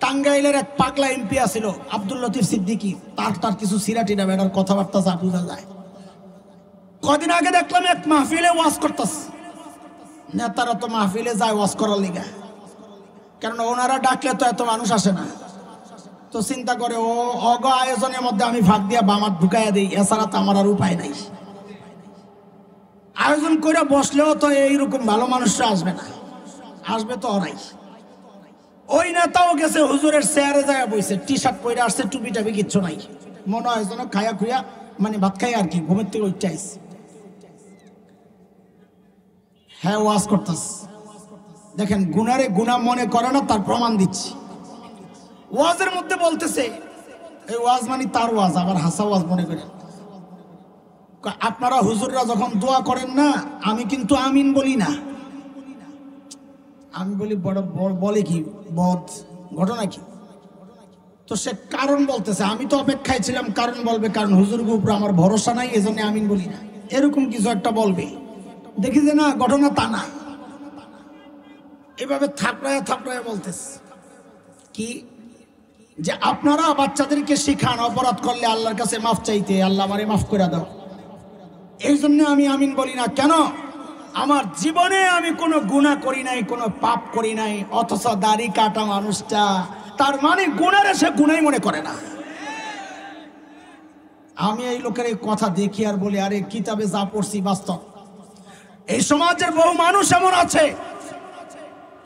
টাঙ্গাইলের এক পাগলা এমপি আছিল আব্দুল লতিফ সিদ্দিকী, তার কিছু সিরাটিনা বেটার কথাবার্তা যা বোঝা যায়। কদিন আগে দেখলাম এক মাহফিলে ওয়াজ করতেছে, নেতারা তো মাহফিলে যায় ওয়াজ করার লিগা, কারণ ওনারা ডাকলে তো এত মানুষ আসে না। তো চিন্তা করে ও অগ আয়োজনের মধ্যে আমি ভাগ দিয়া বামাত ঢুকাইয়া দিই, এছাড়া তো আমার আর উপায় নাই। আয়োজন করে বসলেও তো এইরকম ভালো মানুষরা আসবে না, আসবে তো ওরাই। ওই নেতাও গেছে হুজুরের চেয়ারে যায় বইছে, টি শার্ট পরে আসছে, টুপি টাপি কিচ্ছু নাই, মনে হয় যেন খায়া খুয়া মানে ভাত খাই আর কি, ঘুমের থেকে উঠতে আইছে। হ্যাঁ ওয়াজ করতেছে, দেখেন গুনারে গুনাহ মনে করে না, তার প্রমাণ দিচ্ছি। ওয়াজের মধ্যে বলতেছে, এই ওয়াজ মানে তার ওয়াজ, আবার হাসা ওয়াজ মনে করেন। আপনারা হুজুররা যখন দোয়া করেন না, আমি কিন্তু আমিন বলি না, আমি বলি বড় বলে কি বদ ঘটনা কি। তো সে কারণ বলতেছে, আমি তো অপেক্ষায় ছিলাম কারণ বলবে, কারণ হুজুরের উপর আমার ভরসা নাই, এজন্য আমিন বলি না, এরকম কিছু একটা বলবে। দেখি যে না, ঘটনা তা না, এভাবে থাপড়ায় থাপড়ায় বলতেছে কি যে আপনারা বাচ্চাদেরকে শিখান অপরাধ করলে আল্লাহর কাছে মাফ চাইতে, আল্লাহ আমারে মাফ করে দাও, এই জন্য আমি আমিন বলি না। কেন? আমার জীবনে আমি কোনো গুনাহ করি নাই, কোনো পাপ করি নাই, অথচ দাড়ি কাটা মানুষটা, তার মানে গুনারে সে গুনাই মনে করে না। আমি এই লোকের এই কথা দেখি আর বলি, আরে কিতাবে যা পড়ছি বাস্তব। এই সমাজের বহু মানুষ এমন আছে,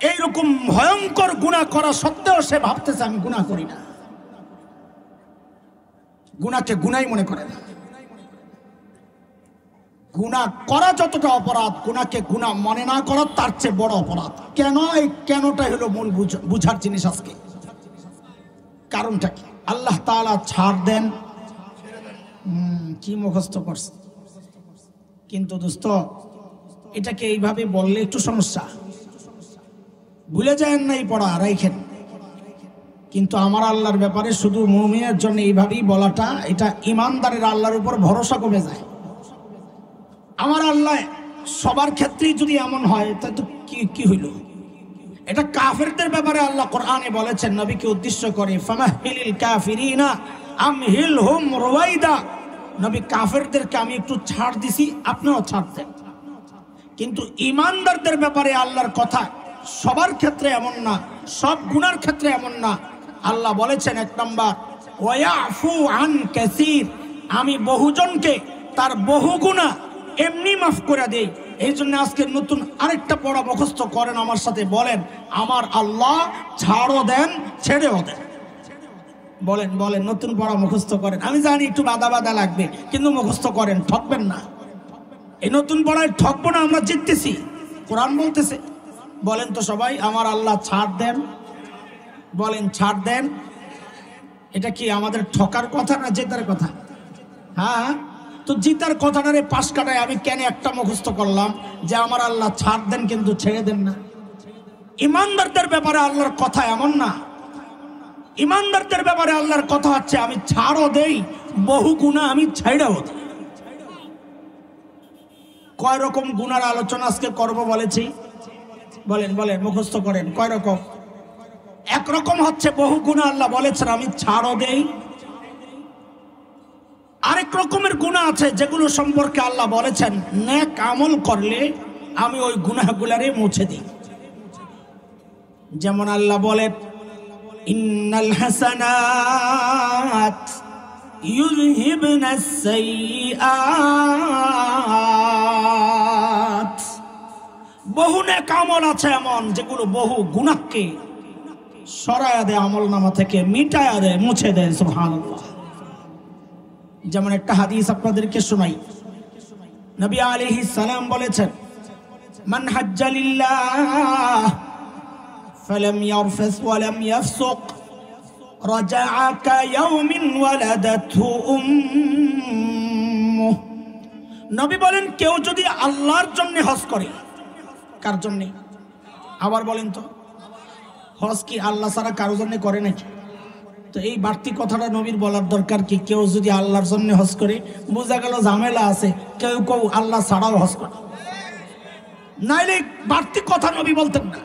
এইরকম ভয়ঙ্কর গুনাহ করা সত্ত্বেও সে ভাবতেছে আমি গুনাহ করি না, গুনাহকে গুনাই মনে করে না। গুনাহ করা যতটা অপরাধ, গুনাহকে গুনাহ মনে না করা তার চেয়ে বড় অপরাধ। কেন? এই কেনটাই হলো মূল বুঝার জিনিস আজকে। কারণটা কি? আল্লাহ তাআলা ছাড় দেন, কি মুখস্থ করছে, কিন্তু দোস্ত এটাকে এইভাবে বললে একটু সমস্যা, ভুলে যায় না এই পড়া রাইখেন। কিন্তু আমার আল্লাহর ব্যাপারে শুধু মুমিনের জন্য এইভাবেই বলাটা, এটা ইমানদারের আল্লাহর উপর ভরসা কমে যায়। আমার আল্লাহ সবার ক্ষেত্রেই যদি এমন হয় তাহলে তো কি হইল? এটা কাফেরদের ব্যাপারে আল্লাহ কোরআনে বলেছেন নবীকে উদ্দেশ্য করে, ফামাহিলিল কাফিরিনা আমহিলহুম রুওয়াইদা। নবী কাফেরদেরকে আমি একটু ছাড় দিছি, আপনিও ছাড় দেন। কিন্তু ইমানদারদের ব্যাপারে আল্লাহর কথা সবার ক্ষেত্রে এমন না, সব গুনার ক্ষেত্রে এমন না। আল্লাহ বলেছেন এক নম্বর, ওয়ায়াফু আন কাসীর, আমি বহুজনকে তার বহু গুনাহ এমনি মাফ করে দেই। এই জন্য আজকে নতুন আরেকটা পড়া মুখস্থ করেন আমার সাথে, বলেন আমার আল্লাহ ছাড়ও দেন ছেড়েও দেন। বলেন বলেন, নতুন পড়া মুখস্থ করেন। আমি জানি একটু বাধা বাধা লাগবে, কিন্তু মুখস্থ করেন, ঠকবেন না। এই নতুন পড়ায় ঠকবো না, আমরা জিততেছি, কোরআন বলতেছে। বলেন তো সবাই, আমার আল্লাহ ছাড় দেন, বলেন ছাড় দেন। এটা কি আমাদের ঠকার কথা না জেতার কথা? হ্যাঁ, তো জিতার কথাটারে পাশ কাটায় আমি কেন একটা মুখস্থ করলাম যে আমার আল্লাহ ছাড় দেন কিন্তু ছেড়ে দেন না। ইমানদারদের ব্যাপারে আল্লাহর কথা এমন না। ইমানদারদের ব্যাপারে আল্লাহর কথা হচ্ছে আমি ছাড়ও দেই, বহু গুনাহ আমি ছাইড়াও দেই। কয় রকম গুনার আলোচনা আজকে করব বলেছি? বলেন বলেন, মুখস্থ করেন। কয় রকম? একরকম হচ্ছে বহু গুনাহ আল্লাহ বলেছেন আমি ছাড়ও দেই। আরেক রকমের গুনাহ আছে যেগুলো সম্পর্কে আল্লাহ বলেছেন নেক আমল করলে আমি ওই গুনাহগুলারে মুছে দিই। যেমন আল্লাহ বলেন, ইন্নাল হাসানাত ইউযহিবনাস সাইয়্যাত। বহু নেক আমল আছে এমন যেগুলো বহু গুনাহকে সরায়া দেয়, আমল নামা থেকে মিটায়া দেয়, মুছে দেয়। সুবহানাল্লাহ। যেমন একটা হাদিস আপনাদেরকে শোনাই, নবী আলাইহিস সালাম বলেছেন, মান হাজ্জা লিল্লাহ ফালাম ইয়ারফাস ওয়ালাম ইয়াফসুক রাজাআ কায়াউমিন ওয়ালাদাতহু উম্মুহ। নবী বলেন, কেউ যদি আল্লাহর জন্য হজ করে, কার জন্য? আবার বলেন তো, হজ কি আল্লাহ ছাড়া কারোর জন্য করে নাকি? তো এই বাড়তি কথাটা নবীর বলার দরকার কি? কেউ যদি আল্লাহর জন্য হজ করে, বোঝা গেল ঝামেলা আছে, কেউ কেউ আল্লাহ ছাড়াও হজ করে, নাইলে বাড়তি কথা নবী বলতেন না।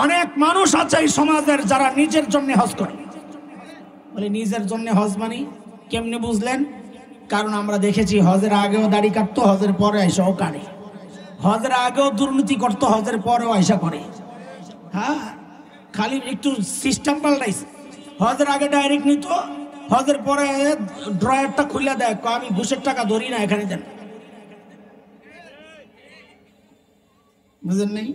অনেক মানুষ আছে এই সমাজের যারা নিজের জন্য হজ করে। বলে নিজের জন্য হজ মানে কেমনে বুঝলেন? কারণ আমরা দেখেছি হজের আগেও দাড়ি কাটতো, হজের পরে আইসাও কাটে। হজের আগেও দুর্নীতি করতো, হজের পরেও আইসা করে। হ্যাঁ, খালি একটু সিস্টেম পাল্টাইছে। হজের আগে ডাইরেক্ট নিত, হজের পরে ড্রয়ারটা খুলে দেয়, আমি ঘুষের টাকা ধরি না, এখানে দেন। বুঝলেন নেই?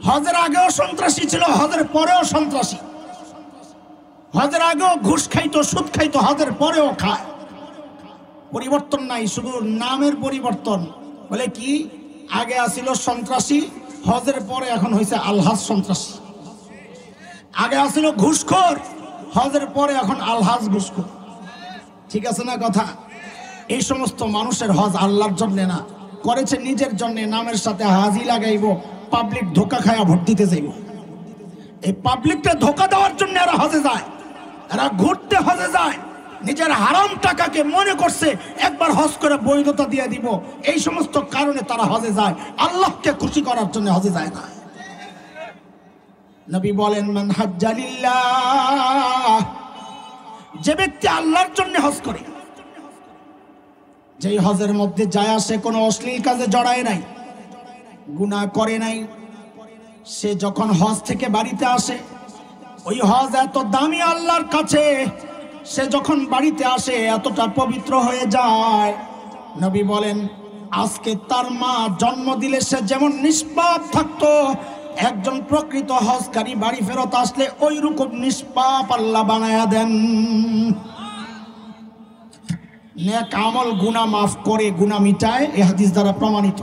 হজের আগেও সন্ত্রাসী ছিল, হজের পরেও সন্ত্রাসী। হজের আগেও ঘুষ খাইতো, সুদ খাইতো, হজের পরেও খায়। পরিবর্তন নাই, শুধু নামের পরিবর্তন। বলে কি, আগে আসিল সন্ত্রাসী, হজের পরে এখন হয়েছে আলহাজ সন্ত্রাসী। আগে আসিল ঘুষখোর, হজের পরে এখন আলহাজ ঘুষখোর। ঠিক আছে না কথা? এই সমস্ত মানুষের হজ আল্লাহর জন্য না, করেছে নিজের জন্য। নামের সাথে হাজি লাগাইব, পাবলিক ধোকা খায়া ভোট দিতে যাইব। এই পাবলিকটা ধোকা দেওয়ার জন্য এরা হজে যায়, এরা ঘুরতে হজে যায়। নিজের হারাম টাকাকে মনে করছে একবার হজ করে বৈধতা দিয়ে দিব, এই সমস্ত কারণে তারা হজে যায়। আল্লাহকে খুশি করার জন্য হজে যায় না। নবী বলেন, মান হাজ্জা লিল্লাহ, যে ব্যক্তি আল্লাহর জন্য হজ করে, যেই হজের মধ্যে যায় আসে কোনো অশ্লীল কাজে জড়ায় নাই, গুনাহ করে নাই, সে যখন হজ থেকে বাড়িতে আসে, ওই হজ এত দামি আল্লাহর কাছে, সে যখন বাড়িতে আসে এতটা পবিত্র হয়ে যায়। নবী বলেন, আজকে তার মা জন্ম দিলে সে যেমন নিষ্পাপ থাকতো, একজন প্রকৃত হজকারী বাড়ি ফেরত আসলে ওই রকম নিষ্পাপ আল্লাহ বানায়া দেন। নেক আমল গুনাহ মাফ করে, গুনাহ মিটায়, এই হাদিস দ্বারা প্রমাণিত।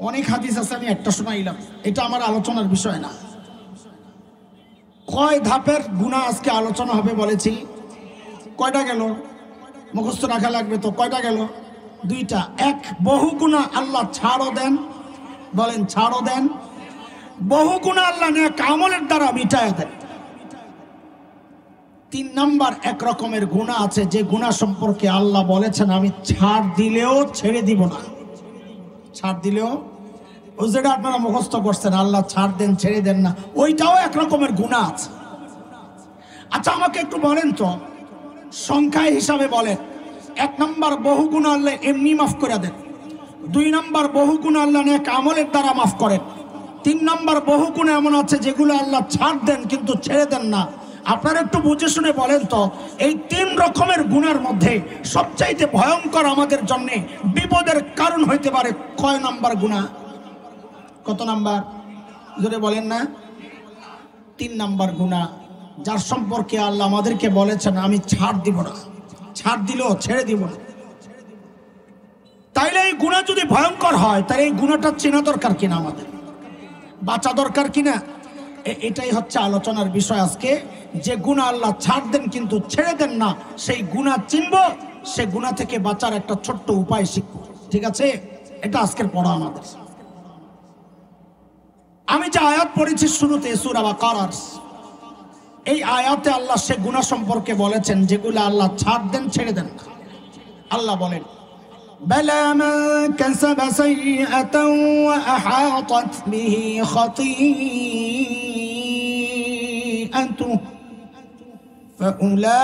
অনেক হাদিস আছে, আমি একটা শোনাইলাম, এটা আমার আলোচনার বিষয় না। কয় ধাপের গুনাহ আজকে আলোচনা হবে বলেছি? কয়টা গেল? মুখস্থ রাখা লাগবে তো। কয়টা গেল? দুইটা। এক, বহু গুনাহ আল্লাহ ছাড়ও দেন, বলেন ছাড়ও দেন। বহু গুনাহ আল্লাহ নেক আমলের দ্বারা মিটায় দেন। 3 নাম্বার, এক রকমের গুনাহ আছে যে গুনাহ সম্পর্কে আল্লাহ বলেছেন আমি ছাড় দিলেও ছেড়ে দিব না। ছাড় দিলেও, ও যেটা আপনারা মুখস্থ করছেন, আল্লাহ ছাড় দেন ছেড়ে দেন না, ওইটাও এক রকমের গুনাহ আছে। আচ্ছা আমাকে একটু বলেন তো, সংখ্যায় হিসাবে বলেন। 1 নাম্বার, বহু গুনাহ আল্লাহ এমনি মাফ করে দেন। 2 নাম্বার, বহু গুনাহ আল্লাহ নেক আমলের দ্বারা মাফ করেন। 3 নাম্বার, বহু গুনাহ এমন আছে যেগুলো আল্লাহ ছাড় দেন কিন্তু ছেড়ে দেন না। আপনারা একটু বুঝে শুনে বলেন তো, এই 3 রকমের গুনার মধ্যে সবচাইতে ভয়ঙ্কর আমাদের জন্য বিপদের কারণ হইতে পারে কয় নাম্বার গুনাহ? কত নাম্বার? জোরে বলেন না। 3 নাম্বার গুনাহ, যার সম্পর্কে আল্লাহ আমাদেরকে বলেছেন আমি ছাড় দিব না, ছাড় দিলেও ছেড়ে দিব না। তাইলে এই গুনাহ যদি ভয়ঙ্কর হয়, তাহলে এই গুনাহটা চেনা দরকার কিনা, আমাদের বাঁচা দরকার কিনা? এটাই হচ্ছে আলোচনার বিষয় আজকে। যে গুনাহ আল্লাহ ছাড় দেন কিন্তু ছেড়ে দেন না, সেই গুনাহ চিনব, সে গুনাহ থেকে বাঁচার একটা ছোট্ট উপায় শিখব। ঠিক আছে? এটা আজকের পড়া আমাদের। আমি যে আয়াত পড়েছি শুরুতে সূরা বাকারার, এই আয়াতে আল্লাহ সে গুনাহ সম্পর্কে বলেছেন যেগুলো আল্লাহ ছাড় দেন ছেড়ে দেন। আল্লাহ বলেন, بلى من كسب سيئة وأحاطت به خطيئته فأولئك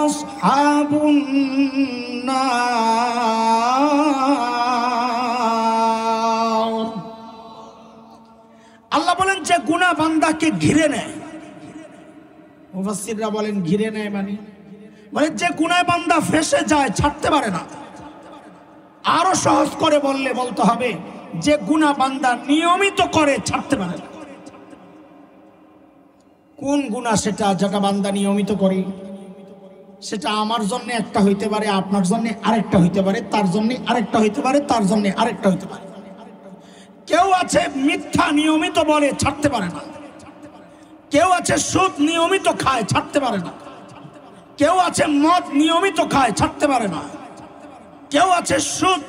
أصحاب النار। আল্লাহ বলেন যে গুনাহ বান্দাকে ঘিরে নেয়। মুফাসসিররা বলেন ঘিরে নেয় মানে যে গুনায় বান্দা ফেসে যায়, ছাড়তে পারে না। আরো সহজ করে বলতে হবে যে গুনাহ বান্দা নিয়মিত করে, ছাড়তে পারে না। কোন গুনাহ সেটা যেটা বান্দা নিয়মিত করে? সেটা আমার জন্য একটা হইতে পারে, আপনার জন্য আরেকটা হইতে পারে, তার জন্য আরেকটা হইতে পারে, তার জন্য আরেকটা হইতে পারে। কেউ আছে মিথ্যা নিয়মিত বলে, ছাড়তে পারে না। কেউ আছে সুদ নিয়মিত খায়, ছাড়তে পারে না। কেউ আছে মদ নিয়মিত খায়, ছাড়তে পারে না। কেউ আছে সুদ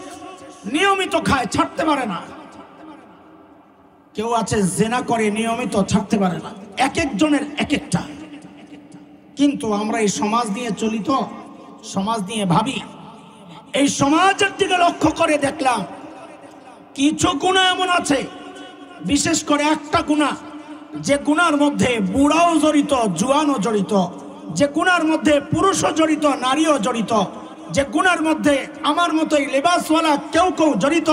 নিয়মিত খায়, ছাড়তে পারে না। কেউ আছে জিনা করে নিয়মিত, ছাড়তে পারে না। এক একজনের এক একটা। কিন্তু আমরা এই সমাজ নিয়ে চলি, তো সমাজ নিয়ে ভাবি। এই সমাজের দিকে লক্ষ্য করে দেখলাম কিছু গুনাহ এমন আছে, বিশেষ করে একটা গুনাহ, যে গুনার মধ্যে বুড়াও জড়িত, জুয়ানও জড়িত, যে গুনার মধ্যে পুরুষও জড়িত, নারীও জড়িত, যে গুনার মধ্যে আমার মতোই লেবাসওয়ালা কেউ কেউ জড়িত,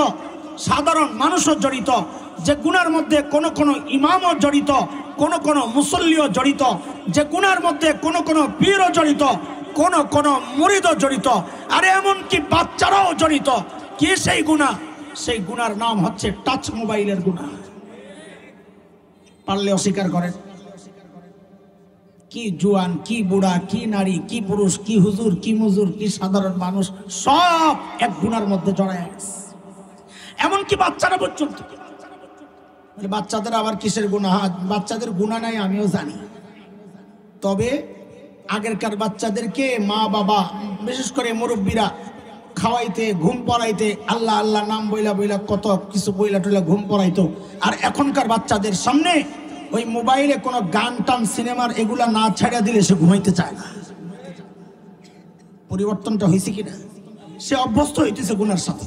সাধারণ মানুষও জড়িত, যে গুনার মধ্যে কোন কোন ইমামও জড়িত, কোন কোন মুসল্লিও জড়িত, যে গুনার মধ্যে কোন কোন পীরও জড়িত, কোন কোন মুরিদও জড়িত, আর এমনকি বাচ্চারাও জড়িত। কি সেই গুনাহ? সেই গুনার নাম হচ্ছে টাচ মোবাইলের গুনাহ। পারলে অস্বীকার করেন। কি জুয়ান, কি বুড়া, কি নারী, কি পুরুষ, কি হুজুর, কি মুজুর, কি সাধারণ মানুষ, সব এক গুনার মধ্যে জড়ায় গেছে, এমনকি বাচ্চারা পর্যন্ত। বাচ্চাদের আবার কিসের গুনাহ? বাচ্চাদের গুনাহ নাই আমিও জানি, তবে আগেরকার বাচ্চাদেরকে মা বাবা, বিশেষ করে মুরব্বীরা খাওয়াইতে, ঘুম পড়াইতে, আল্লাহ আল্লাহ নাম বইলা বইলা কত কিছু বইলা টইলা ঘুম পড়াইতো। আর এখনকার বাচ্চাদের সামনে ওই মোবাইলে কোনো গান টান সিনেমার এগুলা না ছাড়া দিলে সে ঘুমাইতে চায় না। পরিবর্তনটা হয়েছে কিনা? সে অভ্যস্ত হইতেছে গুনার সাথে।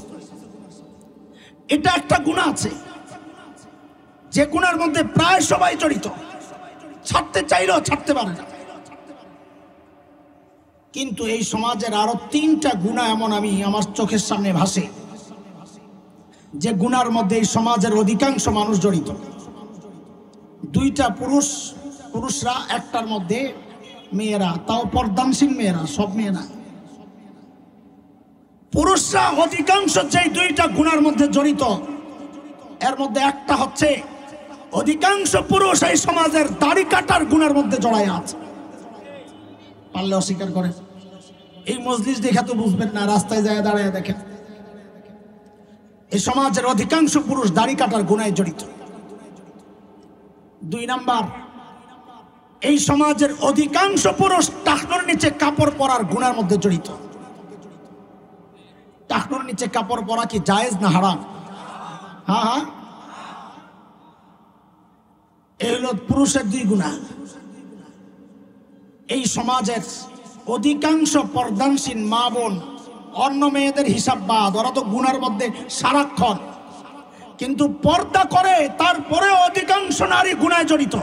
এটা একটা গুনাহ আছে, যে গুনার মধ্যে প্রায় সবাই জড়িত, ছাড়তে চাইলেও ছাড়তে পারে না। কিন্তু এই সমাজের আরো 3টা গুনাহ এমন আমি আমার চোখের সামনে ভাসে, যে গুনার মধ্যে এই সমাজের অধিকাংশ মানুষ জড়িত। 2টা পুরুষরা, একটার মধ্যে মেয়েরা, তাও পর্দানশীল মেয়েরা, সব মেয়েরা। পুরুষরা অধিকাংশ যেই 2টা গুনার মধ্যে জড়িত, এর মধ্যে একটা হচ্ছে অধিকাংশ পুরুষ এই সমাজের দাড়ি কাটার গুনার মধ্যে জড়ায় আছে। পারলে অস্বীকার করে। এই মজলিস দেখা তো বুঝবেন না, রাস্তায় যায় দাঁড়ায় দেখেন, এই সমাজের অধিকাংশ পুরুষ দাড়ি কাটার গুনায় জড়িত। 2 নাম্বার, এই সমাজের অধিকাংশ পুরুষ টাকনোর নিচে কাপড় পরার গুনার মধ্যে জড়িত। টাকনোর নিচে কাপড় পরা কি জায়েজ না হারাম? হ্যাঁ হ্যাঁ, এই হলো পুরুষের 2 গুনাহ। এই সমাজের অধিকাংশ পর্দানশীল মা বোন, অন্য মেয়েদের হিসাব বাদ, ওরা তো গুনার মধ্যে সারাক্ষণ, কিন্তু পর্দা করে তারপরে অধিকাংশ নারী গুনায় জড়িত।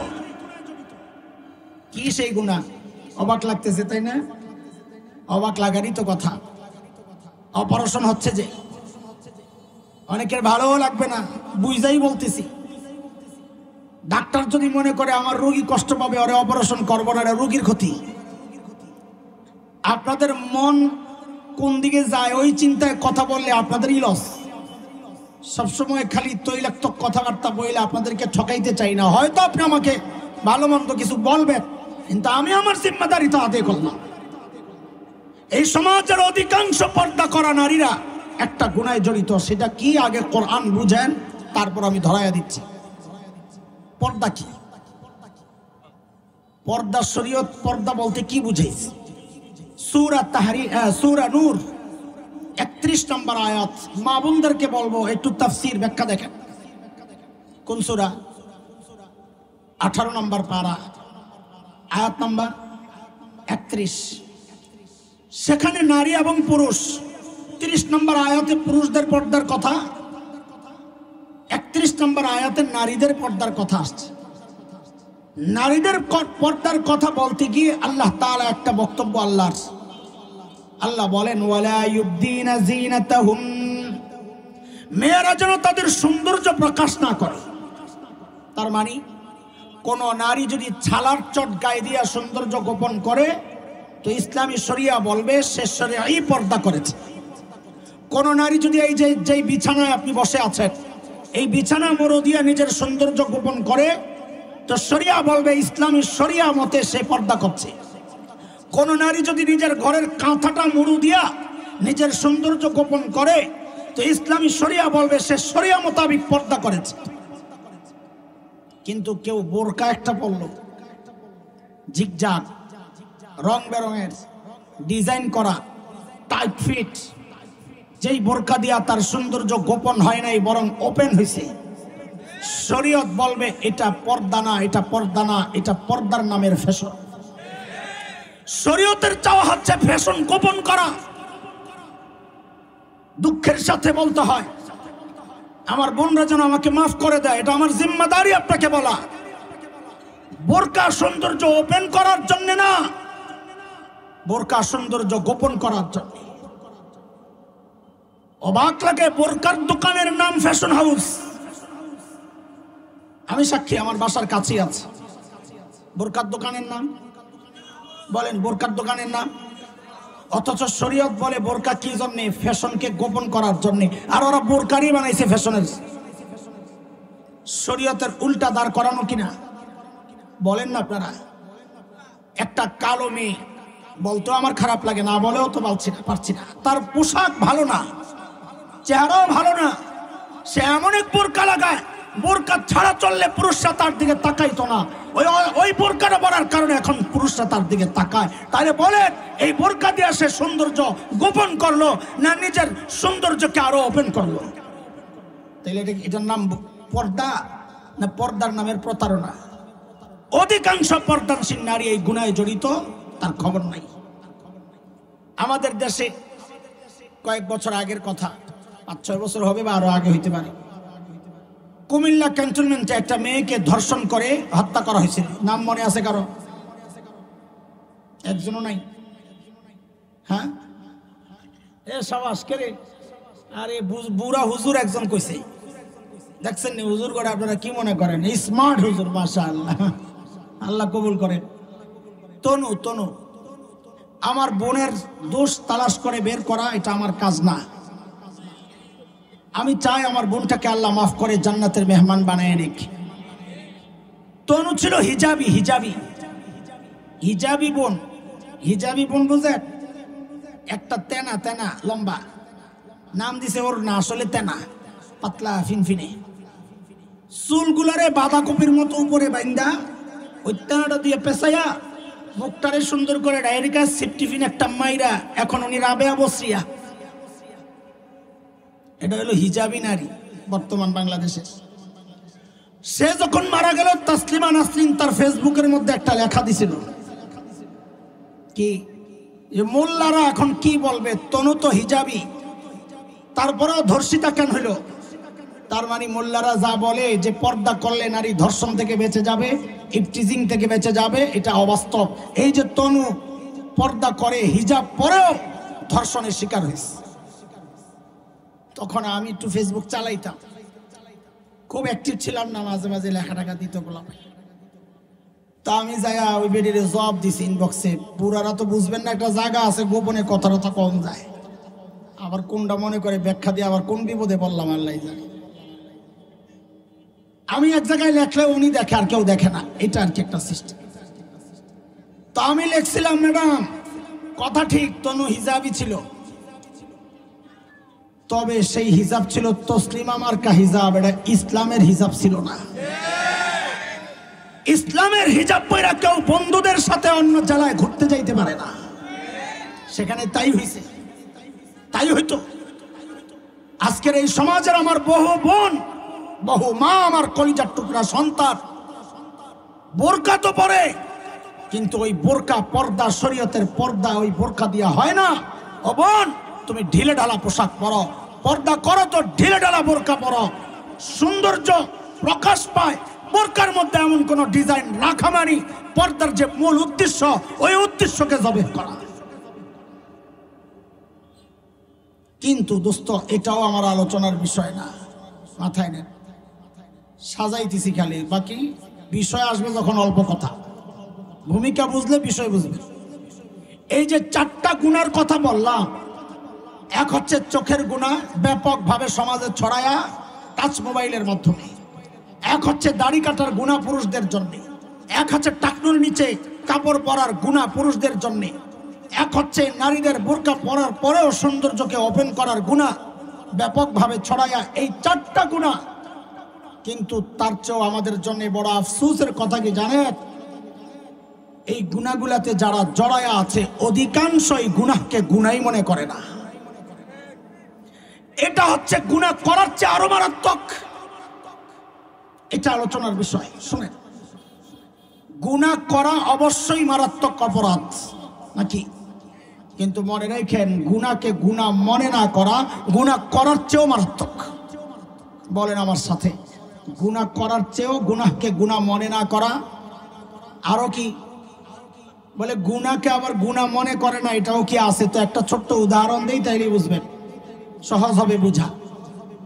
কি সেই গুনাহ? অবাক লাগতেছে তাই না? অবাক লাগারই তো কথা। অপারেশন হচ্ছে যে, অনেকের ভালোও লাগবে না, বুঝাই বলতেছি। ডাক্তার যদি মনে করে আমার রোগী কষ্ট পাবে, ওরে অপারেশন করবো না, রোগীর ক্ষতি। আপনাদের মন কোন দিকে যায় ওই চিন্তায় কথা বললে আপনাদেরই লস। সবসময় খালি তৈলাক্তক কথাবার্তা বললে আপনাদেরকে ঠকাইতে চাই না। হয়তো আপনি আমাকে ভালো মন্দ কিছু বলবেন, কিন্তু আমি আমার জিম্মাদারি তো আদায় করলাম। এই সমাজের অধিকাংশ পর্দা করা নারীরা একটা গুনায় জড়িত। সেটা কি? আগে কোরআন বুঝেন, তারপর আমি ধরাইয়া দিচ্ছি। পর্দা কি? পর্দা শরীয়ত পর্দা বলতে কি বুঝাইছে? সূরা নূর 31 নম্বর আয়াত। মা বোনদেরকে বলবো একটু তাফসীর ব্যাখ্যা দেখেন। কোন সূরা? 18 নম্বর পারা, আয়াত নম্বর 31। সেখানে নারী এবং পুরুষ, 30 নম্বর আয়াতে পুরুষদের পর্দার কথা, 31 নম্বর আয়াতে নারীদের পর্দার কথা আসছে। নারীদের পর্দার কথা বলতে গিয়ে আল্লাহ তাআলা একটা বক্তব্য আল্লাহ বলেন, ওয়ালা ইউবদিনা যিনাতাহুম, মেয়েরা যেন তাদের সৌন্দর্য প্রকাশ না করে। তার মানে কোন নারী যদি ছালার চট গায়ে দিয়া সৌন্দর্য গোপন করে, তো ইসলামী শরিয়া বলবে সে শরিয়াই পর্দা করেছে। কোন নারী যদি এই যে বিছানায় আপনি বসে আছেন, এই বিছানা মোড় দিয়া নিজের সৌন্দর্য গোপন করে, তো শরিয়া বলবে ইসলামী শরিয়া মতে সে পর্দা করছে। কোন নারী যদি নিজের ঘরের কাঁথাটা মুড়ু দিয়া নিজের সৌন্দর্য গোপন করে, তো ইসলামী শরিয়া বলবে সে শরিয়া মোতাবিক পর্দা করেছে। কিন্তু কেউ বোরকা একটা পরল, জিগজাগ, রং বেরঙের, ডিজাইন করা, টাইট ফিট, যেই বোরকা দিয়া তার সৌন্দর্য গোপন হয় নাই, বরং ওপেন হয়েছে, শরীয়ত বলবে এটা পর্দা না, এটা পর্দা না, এটা পর্দার নামের ফ্যাশন। শরীয়তের চাওয়া হচ্ছে ফ্যাশন গোপন করা। দুঃখের সাথে বলতে হয়, আমার বোনরা যেন আমাকে মাফ করে দেয়, এটা আমার জিম্মাদারি আপনাকে বলা। বোরকা সৌন্দর্য ওপেন করার জন্য না, বোরকা সৌন্দর্য গোপন করার জন্য। অবাক লাগে, বোরকার দোকানের নাম ফ্যাশন হাউস। আমি সাক্ষী, আমার বাসার কাছেই আছে। বোরকার দোকানের নাম বলেন, বোরকার দোকানের নাম। অথচ শরীয়ত বলে বোরকা কি জন্যে? ফ্যাশনকে গোপন করার জন্য। আর ওরা বোরকারই বানাইছে ফ্যাশনের। শরীয়তের উল্টা দাঁড় করানো কিনা বলেন না আপনারা? একটা কালো মেয়ে, বলতেও আমার খারাপ লাগে, না বলেও তো পারছি না, তার পোশাক ভালো না, চেহারাও ভালো না, সে এমন এক বোরকা লাগায়, বোরকা ছাড়া চললে পুরুষরা তার দিকে তাকাইতো না। ওই বোরকাটা পরার কারণে এখন পুরুষরা তার দিকে তাকায়। তাহলে বলেন, এই বোরকা দিয়ে সে সৌন্দর্য গোপন করলো না নিজের সৌন্দর্যকে আরো ওপেন করলো? তাহলে এটার নাম পর্দা না পর্দার নামের প্রতারণা? অধিকাংশ পর্দানশীল নারী এই গুনায় জড়িত, তার খবর নাই। আমাদের দেশে কয়েক বছর আগের কথা, 5-6 বছর হবে বা আরো আগে হইতে পারে, কুমিল্লা ক্যান্টনমেন্টে একটা মেয়েকে ধর্ষণ করে হত্যা করা হয়েছিল। নাম মনে আছে কারো? একজনও নাই? হ্যাঁ, এ সাবাস কে রে? আরে বুড়া হুজুর একজন কইছে, দেখছেন নি হুজুর করে? আপনারা কি মনে করেন? স্মার্ট হুজুর, মাশাআল্লাহ, আল্লাহ কবুল করেন। তনু, আমার বোনের দোষ তালাশ করে বের করা এটা আমার কাজ না। আমি চাই আমার বোনটাকে আল্লাহ মাফ করে জান্নাতের মেহমান বানায় নিক। তনু ছিল হিজাবি বোন বুঝেন? একটা তেনা লম্বা, নাম দিছে ওর না, আসলে তেনা, পাতলা ফিনফিনে, চুলগুলারে বাঁধাকপির মতো উপরে বাইন্দা, ওই তেনাটা দিয়ে পেঁচাইয়া মুখটারে সুন্দর করে ডাইরেক্ট সিপটিফিন একটা মাইরা, এখন উনি রাবেয়া বসরিয়া। এটা হলো হিজাবি নারী বর্তমান বাংলাদেশের। সে যখন মারা গেল, তাসলিমা নাসরিন তার ফেসবুকের মধ্যে একটা লেখা দিছিল, কি যে মোল্লারা এখন কি বলবে, তনু তো হিজাবি, তারপরেও ধর্ষিতা কেন হইল? তার মানে মোল্লারা যা বলে যে পর্দা করলে নারী ধর্ষণ থেকে বেঁচে যাবে, ইফটিজিং থেকে বেঁচে যাবে, এটা অবাস্তব। এই যে তনু পর্দা করে, হিজাব পরেও ধর্ষণের শিকার হয়েছে। তখন আমি একটু ফেসবুক চালাইতাম, খুব অ্যাক্টিভ ছিলাম না, মাঝে মাঝে লেখা টাকা দিতে বললাম। তা আমি যাইয়া ওই বেডির জবাব দিছি ইনবক্সে। পুরারা তো বুঝবেন না, একটা জায়গা আছে গোপনে কথা কম যায়, আবার কোনটা মনে করে ব্যাখ্যা দিয়ে আবার কোন বিপদে বললাম আল্লাহ জানে। আমি এক জায়গায় লেখলে উনি দেখে আর কেউ দেখে না, এটা আর কি একটা সিস্টেম। তো আমি লিখছিলাম, ম্যাডাম কথা ঠিক, তনু হিজাবি ছিল, তবে সেই হিজাব ছিল তসলিমা মার্কা হিজাব, এটা ইসলামের হিজাব ছিল না। ইসলামের হিজাব পয়রা কেউ বন্ধুদের সাথে অন্য জেলায় ঘুরতে যাইতে পারে না। সেখানে তাই হইছে, তাই হইতো। আজকের এই সমাজের আমার বহু বোন, বহু মা, আমার কলিজার টুকরা সন্তান বোরকা তো পরে, কিন্তু ওই বোরকা পর্দা, শরীয়তের পর্দা ওই বোরকা দিয়া হয় না। ও বোন, তুমি ঢিলে ঢালা পোশাক পরো, পর্দা করো তো ঢিলে ঢালা বোরকা পরো, সৌন্দর্য প্রকাশ পায়। বোরকার মধ্যে এমন কোন ডিজাইন রাখা মানে পর্দার যে মূল উদ্দেশ্য, ওই উদ্দেশ্যকে জবে করা। কিন্তু দোস্ত, এটাও আমার আলোচনার বিষয় না, মাথায় নেন, সাজাইতেছি খালি, বাকি বিষয় আসবে যখন অল্প কথা। ভূমিকা বুঝলে বিষয় বুঝবে। এই যে 4টা গুনার কথা বললাম, এক হচ্ছে চোখের গুনাহ, ব্যাপকভাবে সমাজে ছড়ায়া টাচ মোবাইলের মাধ্যমে। এক হচ্ছে দাড়ি কাটার গুনাহ পুরুষদের জন্য। এক হচ্ছে টাকনুর নিচে কাপড় পরার গুনাহ পুরুষদের জন্য। এক হচ্ছে নারীদের বোরকা পরার পরেও সৌন্দর্যকে ওপেন করার গুনাহ ব্যাপকভাবে ছড়ায়া। এই 4টা গুনাহ। কিন্তু তার চেয়েও আমাদের জন্য বড় আফসোসের কথা কি জানেন? এই গুনাহগুলাতে যারা জড়ায়া আছে, অধিকাংশই গুনাহকে গুনাহই মনে করে না। এটা হচ্ছে গুনাহ করার চেয়ে আরো মারাত্মক। এটা আলোচনার বিষয়। শুনেন, গুনাহ করা অবশ্যই মারাত্মক অপরাধ নাকি? কিন্তু মনে রাখেন, গুনাহকে গুনাহ মনে না করা গুনাহ করার চেয়েও মারাত্মক। বলেন আমার সাথে, গুনাহ করার চেয়েও গুনাহকে গুনাহ মনে না করা আরো কি? বলে গুনাহকে আবার গুনাহ মনে করে না, এটাও কি আছে? তো একটা ছোট্ট উদাহরণ দেই, তাইলে বুঝবেন, সহজ হবে বুঝা।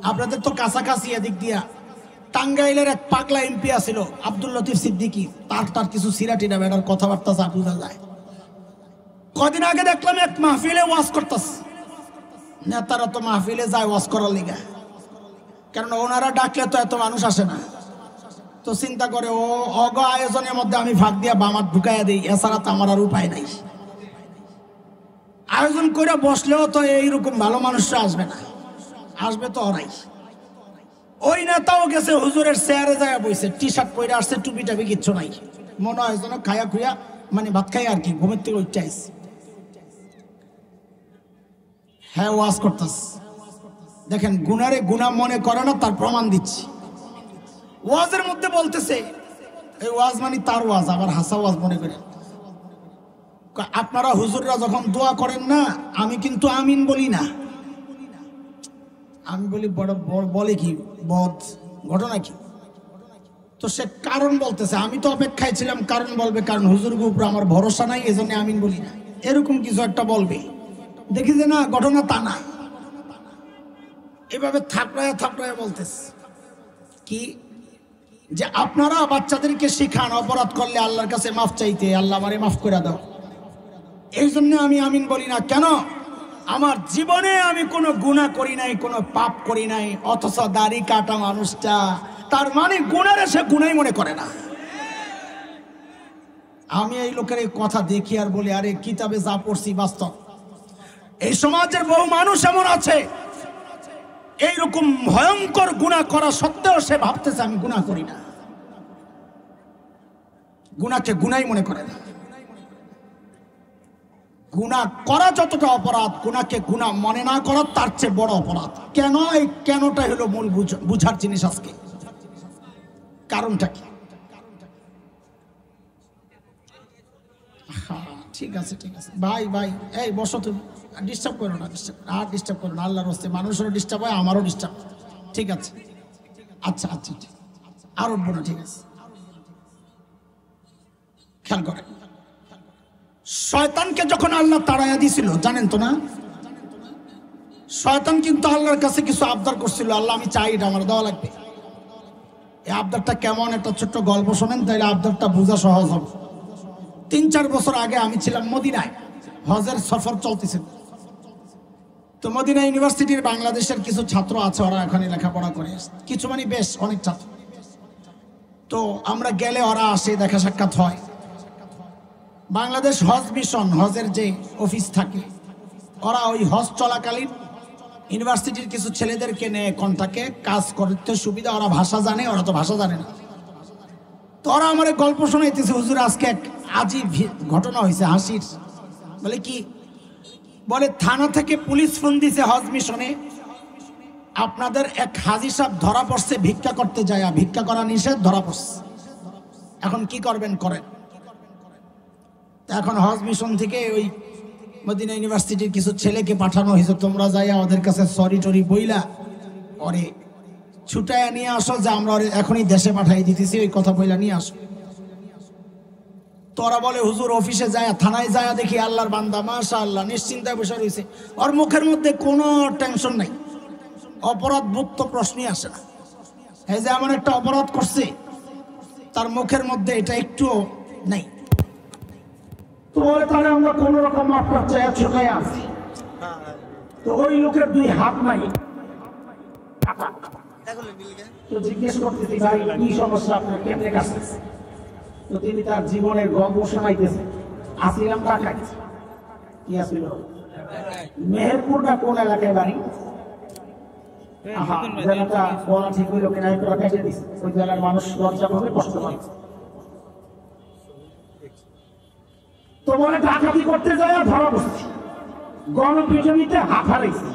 আপনাদের তো কাছাকাছি এদিক দিয়া টাঙ্গাইলের এক পাগলা এমপি আছিল আব্দুল লতিফ সিদ্দিকী, তার কিছু সিরাটিনা বেটার কথাবার্তা যা বোঝা যায়। কদিন আগে দেখলাম এক মাহফিলে ওয়াজ করতেছে, নেতারা তো মাহফিলে যায় ওয়াজ করার লিগা, কারণ ওনারা ডাকলে তো এত মানুষ আসে না। তো চিন্তা করে ও অগ আয়োজনের মধ্যে আমি ভাগ দিয়া বামাত ঢুকাইয়া দিই, এছাড়া তো আমার আর উপায় নাই। আয়োজন করে বসলেও তো এইরকম ভালো মানুষরা আসবে না, আসবে তো ওরাই। ওই নেতাও গেছে হুজুরের চেয়ারে যায় বইছে, টি শার্ট পরে আসছে, টুপি টাপি কিচ্ছু নাই, মনে হয় যেন খায়া খুয়া মানে ভাত খাই আর কি, ঘুমের থেকে উঠতে আইছে। হ্যাঁ ওয়াজ করতেছে, দেখেন গুনারে গুনাহ মনে করে না, তার প্রমাণ দিচ্ছি। ওয়াজের মধ্যে বলতেছে, এই ওয়াজ মানে তার ওয়াজ, আবার হাসা ওয়াজ মনে করেন। আপনারা হুজুররা যখন দোয়া করেন না, আমি কিন্তু আমিন বলি না, আমি বলি বড় বলে কি বদ ঘটনা কি। তো সে কারণ বলতেছে, আমি তো অপেক্ষায় ছিলাম কারণ বলবে, কারণ হুজুরের উপর আমার ভরসা নাই, এজন্য আমিন বলি না, এরকম কিছু একটা বলবে। দেখি যে না, ঘটনা তা না, এভাবে থাপড়ায় বলতেছে কি যে আপনারা বাচ্চাদেরকে শিখান অপরাধ করলে আল্লাহর কাছে মাফ চাইতে, আল্লাহ আমারে মাফ করে দাও, এই জন্য আমি আমিন বলি না। কেন? আমার জীবনে আমি কোনো গুনাহ করি নাই, কোনো পাপ করি নাই, অথচ দাড়ি কাটা মানুষটা, তার মানে গুনার সে গুনাই মনে করে না। আমি এই লোকের এই কথা দেখি আর বলি, আরে কিতাবে যা পড়ছি বাস্তব। এই সমাজের বহু মানুষ এমন আছে, এইরকম ভয়ঙ্কর গুনাহ করা সত্ত্বেও সে ভাবতেছে আমি গুনাহ করি না, গুনাহকে গুনাই মনে করে না। গুনাহ করা যতটা অপরাধ, গুনাহকে গুনাহ মনে না করা তার চেয়ে বড় অপরাধ। কেন? এই কেনটা হলো মূল বুঝার জিনিস আজকে। কারণটা কি? ঠিক আছে ভাই এই বসো, তুমি ডিস্টার্ব করো না, ডিস্টার্ব করো না, আল্লাহর রাস্তায় মানুষেরও ডিস্টার্ব হয়, আমারও ডিস্টার্ব। ঠিক আছে, আচ্ছা আর উঠবো না, ঠিক আছে। খেয়াল করে, শয়তানকে যখন আল্লাহ তাড়াইয়া দিয়েছিল, জানেন তো না, শয়তান কিন্তু আল্লাহর কাছে কিছু আবদার করছিল, আল্লাহ আমি চাই এটা আমার দেওয়া লাগবে। এই আবদারটা কেমন, একটা ছোট্ট গল্প শোনেন, তাইলে আবদারটা বোঝা সহজ হবে। 3-4 বছর আগে আমি ছিলাম মদিনায়, হজের সফর চলতেছে। তো মদিনা ইউনিভার্সিটির বাংলাদেশের কিছু ছাত্র আছে, ওরা এখানে লেখাপড়া করে, কিছু মানে বেশ অনেক ছাত্র। তো আমরা গেলে ওরা আসে, দেখা সাক্ষাৎ হয়। বাংলাদেশ হজ মিশন, হজের যে অফিস থাকে, ওরা ওই হজ চলাকালীন ইউনিভার্সিটির কিছু ছেলেদেরকে নিয়ে কন্টাকে কাজ করতে সুবিধা, ওরা ভাষা জানে, ওরা তো ভাষা জানে না। তো ওরা আমার গল্প শোনাইতেছে, হুজুর আজকে এক আজীব ঘটনা হয়েছে হাসির। বলে কি? বলে থানা থেকে পুলিশ ফোন দিছে হজ মিশনে, আপনাদের এক হাজী সাহেব ধরা পড়ছে ভিক্ষা করতে যায়, ভিক্ষা করা নিষেধ, ধরা পড়ছে, এখন কি করবেন করেন। এখন হজ মিশন থেকে ওই মদিনা ইউনিভার্সিটির কিছু ছেলেকে পাঠানো হয়েছে, তোমরা যাইয়া ওদের কাছে সরি টরি বইলা ওরে ছুটাইয়া নিয়ে আসো, যে আমরা এখনই দেশে পাঠাই দিতেছি, ওই কথা বইলা নিয়ে আসো। তোরা বলে হুজুর অফিসে যায়, থানায় যায় দেখি আল্লাহর বান্দা মাশাআল্লাহ নিশ্চিন্তায় বসে রয়েছে, ওর মুখের মধ্যে কোনো টেনশন নাই, অপরাধ বোধ তো প্রশ্নই আসে না। এই যে এমন একটা অপরাধ করছে, তার মুখের মধ্যে এটা একটুও নাই। তো তাহলে আমরা কোন রকম আপনার চায়া ছোটায় আছি। তো ওই লোকের 2 হাত নাই। তো জিজ্ঞেস করতেছি, ভাই কি সমস্যা, আপনার কেমনে কাছে? তো তিনি তার জীবনের গল্প শোনাইতেছে। আসিলাম ঢাকায়, কি আসিল মেহেরপুরটা কোন এলাকায় বাড়ি, জেলাটা বলা ঠিক হইল কিনা, একটু কেটে দিচ্ছে, ওই জেলার মানুষ লজ্জা পাবে, কষ্ট পাবে। তো বলে ডাকাতি করতে যায় ধরা পড়ছি, গণপিটুনিতে হাত হারাইছি,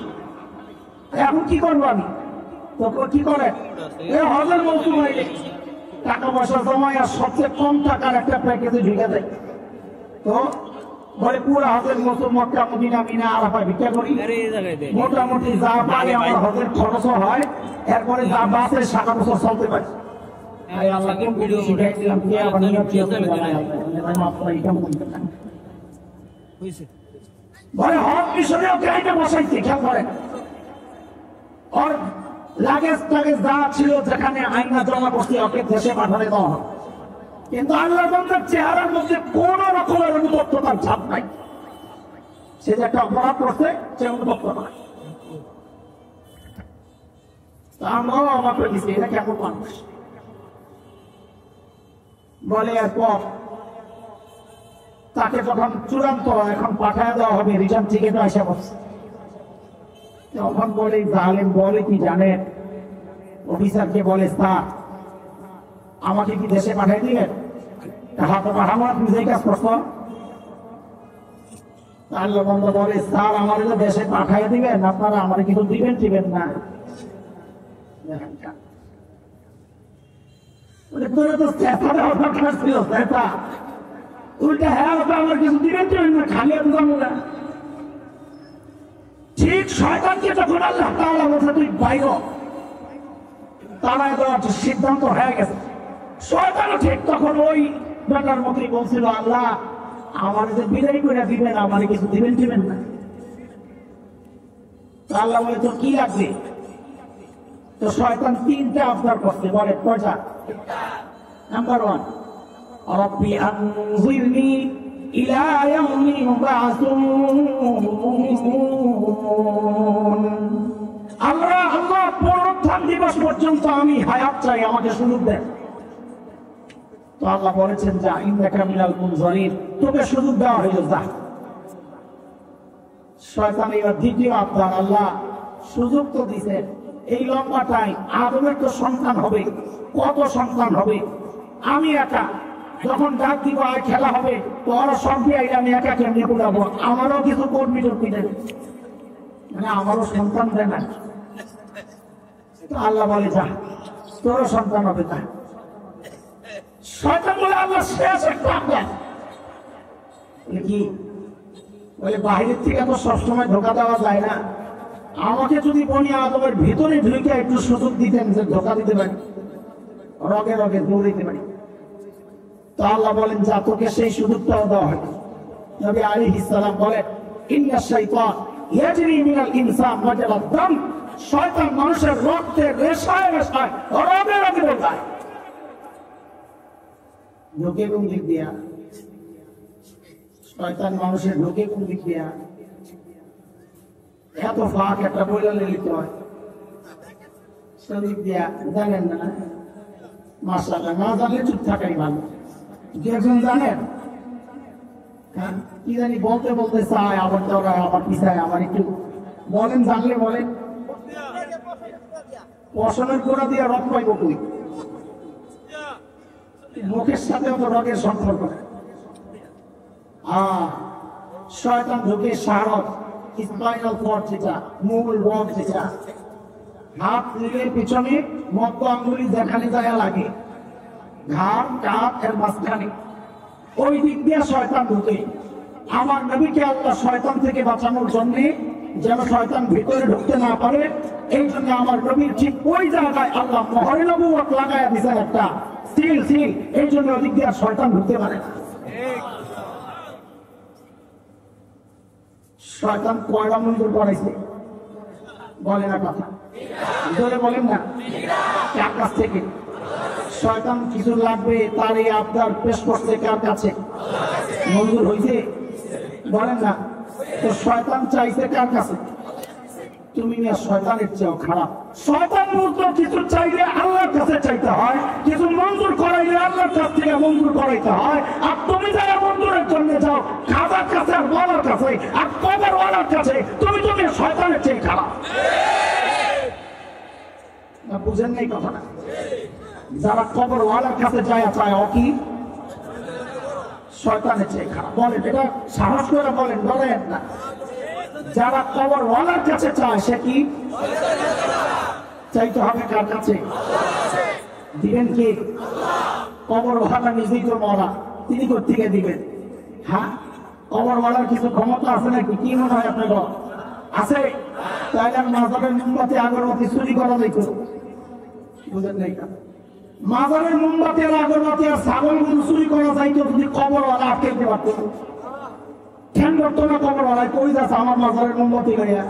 এখন কি করবো আমি? তো কি করে, হজের মৌসুম হইলে টাকা পয়সা জমায় আর সবচেয়ে কম টাকার একটা প্যাকেজে ঢুকে যায়। তো বলে পুরো হজের মৌসুম মক্কা মদিনা মিনা আরাফায় ভিক্ষা করি, মোটামুটি যা পাই আমার হজের খরচও হয়, এরপরে যা বাসে সারা বছর চলতে পারে। আল্লাহকে ভিডিও শিখাইছিলাম কে আবার নিয়ম কি বলে হক মিশনেও গাড়িটা বসাইছে, খেয়াল করেন। ওর লাগেজ টাগেজ যা ছিল যেখানে আইনা জমা করছে ওকে দেশে পাঠানো দেওয়া হয়, কিন্তু আল্লাহ বান্দার চেহারার মধ্যে কোন রকমের অনুতপ্ততার ছাপ নাই। সে যে একটা অপরাধ করছে সে অনুতপ্ত নয়। আমরাও অবাক হয়ে গেছি, এটা কেমন মানুষ। বলে এরপর তাকে যখন চূড়ান্ত এখন পাঠায় দেওয়া হবে, রিটার্ন টিকিট আসা বসছে, তখন বলে জালেম বলে কি জানেন, অফিসারকে বলে স্যার আমাকে কি দেশে পাঠিয়ে দিলেন? হাতে পাঠাবো, নিজেই কাজ করছো। আল্লাহ বান্দা বলে স্যার আমার দেশে পাঠিয়ে দিবেন, আপনারা আমার কিছু দিবেন টিবেন না। তোরা তো চেষ্টা দেওয়ার দরকার ছিল, চেষ্টা উল্টা হ্যাঁ আমার কিছু দিবেন টিবেন না, খালি যাবো না। ঠিক শয়তানকে যখন আল্লাহ তাআলা বলছে তুই বাইর, তাড়ায় দেওয়ার সিদ্ধান্ত হয়ে গেছে। শয়তানও ঠিক তখন ওই বেটার মতোই বলছিল আল্লাহ আমার যে বিদায় করে দিবেন, আমার কিছু দিবেন দিবেন না। আল্লাহ বলে তোর কি লাগবে? তো শয়তান তিনটা আবদার করতে বলে, কয়টা? নাম্বার 1, রব্বি আনজিরনি ইলা ইয়াউমি ইউবআসুন। আল্লাহ পুনরুত্থান দিবস পর্যন্ত আমি হায়াত চাই, আমাকে সুযোগ দেন। তো আল্লাহ বলেছেন যা ইন্নাকা মিনাল মুনজারিন, তোকে সুযোগ দেওয়া হইল যা। শয়তান এবার দ্বিতীয় আবদার, আল্লাহ সুযোগ তো দিছেন, এই লম্বা টাইম আদমের তো সন্তান হবে, কত সন্তান হবে, আমি একা যখন ডাক দিব আর খেলা হবে তোর সব দিয়ে আমি একা কেমনি পড়াবো, আমারও কিছু কর্মী টর্মী দেবে, মানে আমারও সন্তান দেয় না। তো আল্লাহ বলে যা তোরও সন্তান হবে তা। শয়তান বলে আল্লাহ শেষ একটা আবদার কি? বলে বাহিরের থেকে তো সবসময় ধোকা দেওয়া যায় না, আমাকে যদি বনি আদমের ভিতরে ঢুকে একটু সুযোগ দিতেন যে ধোকা দিতে পারি, রগে রগে দৌড় দিতে পারি। তো আল্লাহ বলেন যা তোকে সেই সুযোগটাও দেওয়া হয়। নবী আলাইহিস সালাম বলেন ইন্না শাইতান ইয়াজরি মিনাল ইনসান মাজারাদ দাম, শয়তান মানুষের রক্তে রেশায় রেশায় রগে রগে যায়। ঢুকে কোন দিক দিয়া? শয়তান মানুষের ঢুকে কোন দিক দিয়া? এত ফাঁক একটা বইলে লিখতে হয়, সেদিক দিয়া জানেন না। মাশাআল্লাহ, না জানলে চুপ থাকাই ভালো। একজন জানেন কি জানি বলতে বলতে চায়, আবার দৌড়ায়, আবার পিছায়, আবার একটু বলেন, জানলে বলেন। পশমের গোড়া দিয়ে রক পাইব কই? মুখের সাথে তো রগের সম্পর্ক। শয়তান ঢুকে শাহরত, স্পাইনাল কর্ড যেটা, মূল রগ যেটা, হাত নীলের পিছনে মধ্য আঙ্গুলি যেখানে যায় লাগে, ঘাড় কাঁধ এর মাঝখানে, ওই দিক দিয়ে শয়তান ঢুকে। আমার নবীকে আল্লাহ শয়তান থেকে বাঁচানোর জন্য, যেন শয়তান ভিতরে ঢুকতে না পারে, এই জন্য আমার নবীর ঠিক ওই জায়গায় আল্লাহ মোহরে নবুয়ত লাগায়া দিয়েছেন একটা সিল, এই জন্য ওদিক দিয়ে শয়তান ঢুকতে পারে না। শয়তান কয়টা মঞ্জুর করাইছে বলে না কথা, জোরে বলেন না। কার কাছ থেকে? শয়তান কিছু লাগবে তার এই আবদার পেশ করছে কার কাছে? মঞ্জুর হয়েছে বলেন না। তো শয়তান চাইছে কার কাছে? তুমি না শয়তানের চেয়েও খারাপ। শয়তান মূর্ত কিছু চাইলে আল্লাহর কাছে চাইতে হয়, কিছু মঞ্জুর করাইলে আল্লাহর কাছ থেকে মঞ্জুর করাইতে হয়। আর তুমি যারা মঞ্জুরের জন্য যাও খাজার কাছে আর বলার কাছে আর কবর ওয়ালার কাছে, তুমি শয়তানের চেয়ে খারাপ। না বুঝেন নাই কথাটা? যারা কবর ওয়ালার কাছে যায় চায় ও কি? শয়তানের চেয়ে খারাপ। বলেন এটা সাহস করে বলেন, ডরেন না। যারা কবর ওয়ালার কাছে চায় সে কি? চাইতে হবে কার কাছে? দিবেন কি? কবর ওয়ালা নিজেই তো মরা, তিনি কোথেকে দিবেন? হ্যাঁ, কবর ওয়ালার কিছু ক্ষমতা আছে নাকি? কি মনে হয় আপনার আছে? তাইলে মাজারের মোমবাতি আগরবাতি চুরি করা যাইত, বুঝেন নাই? মাজারের মোমবাতি আর আগরবাতি আর ছাগল গরু চুরি করা যাইতো যদি কবরওয়ালা আটকে দিতে পারতো। ঠ্যাং করতো না কবরওয়ালায়, কই যাচ্ছে আমার মাজারের মোমবাতি লইয়া?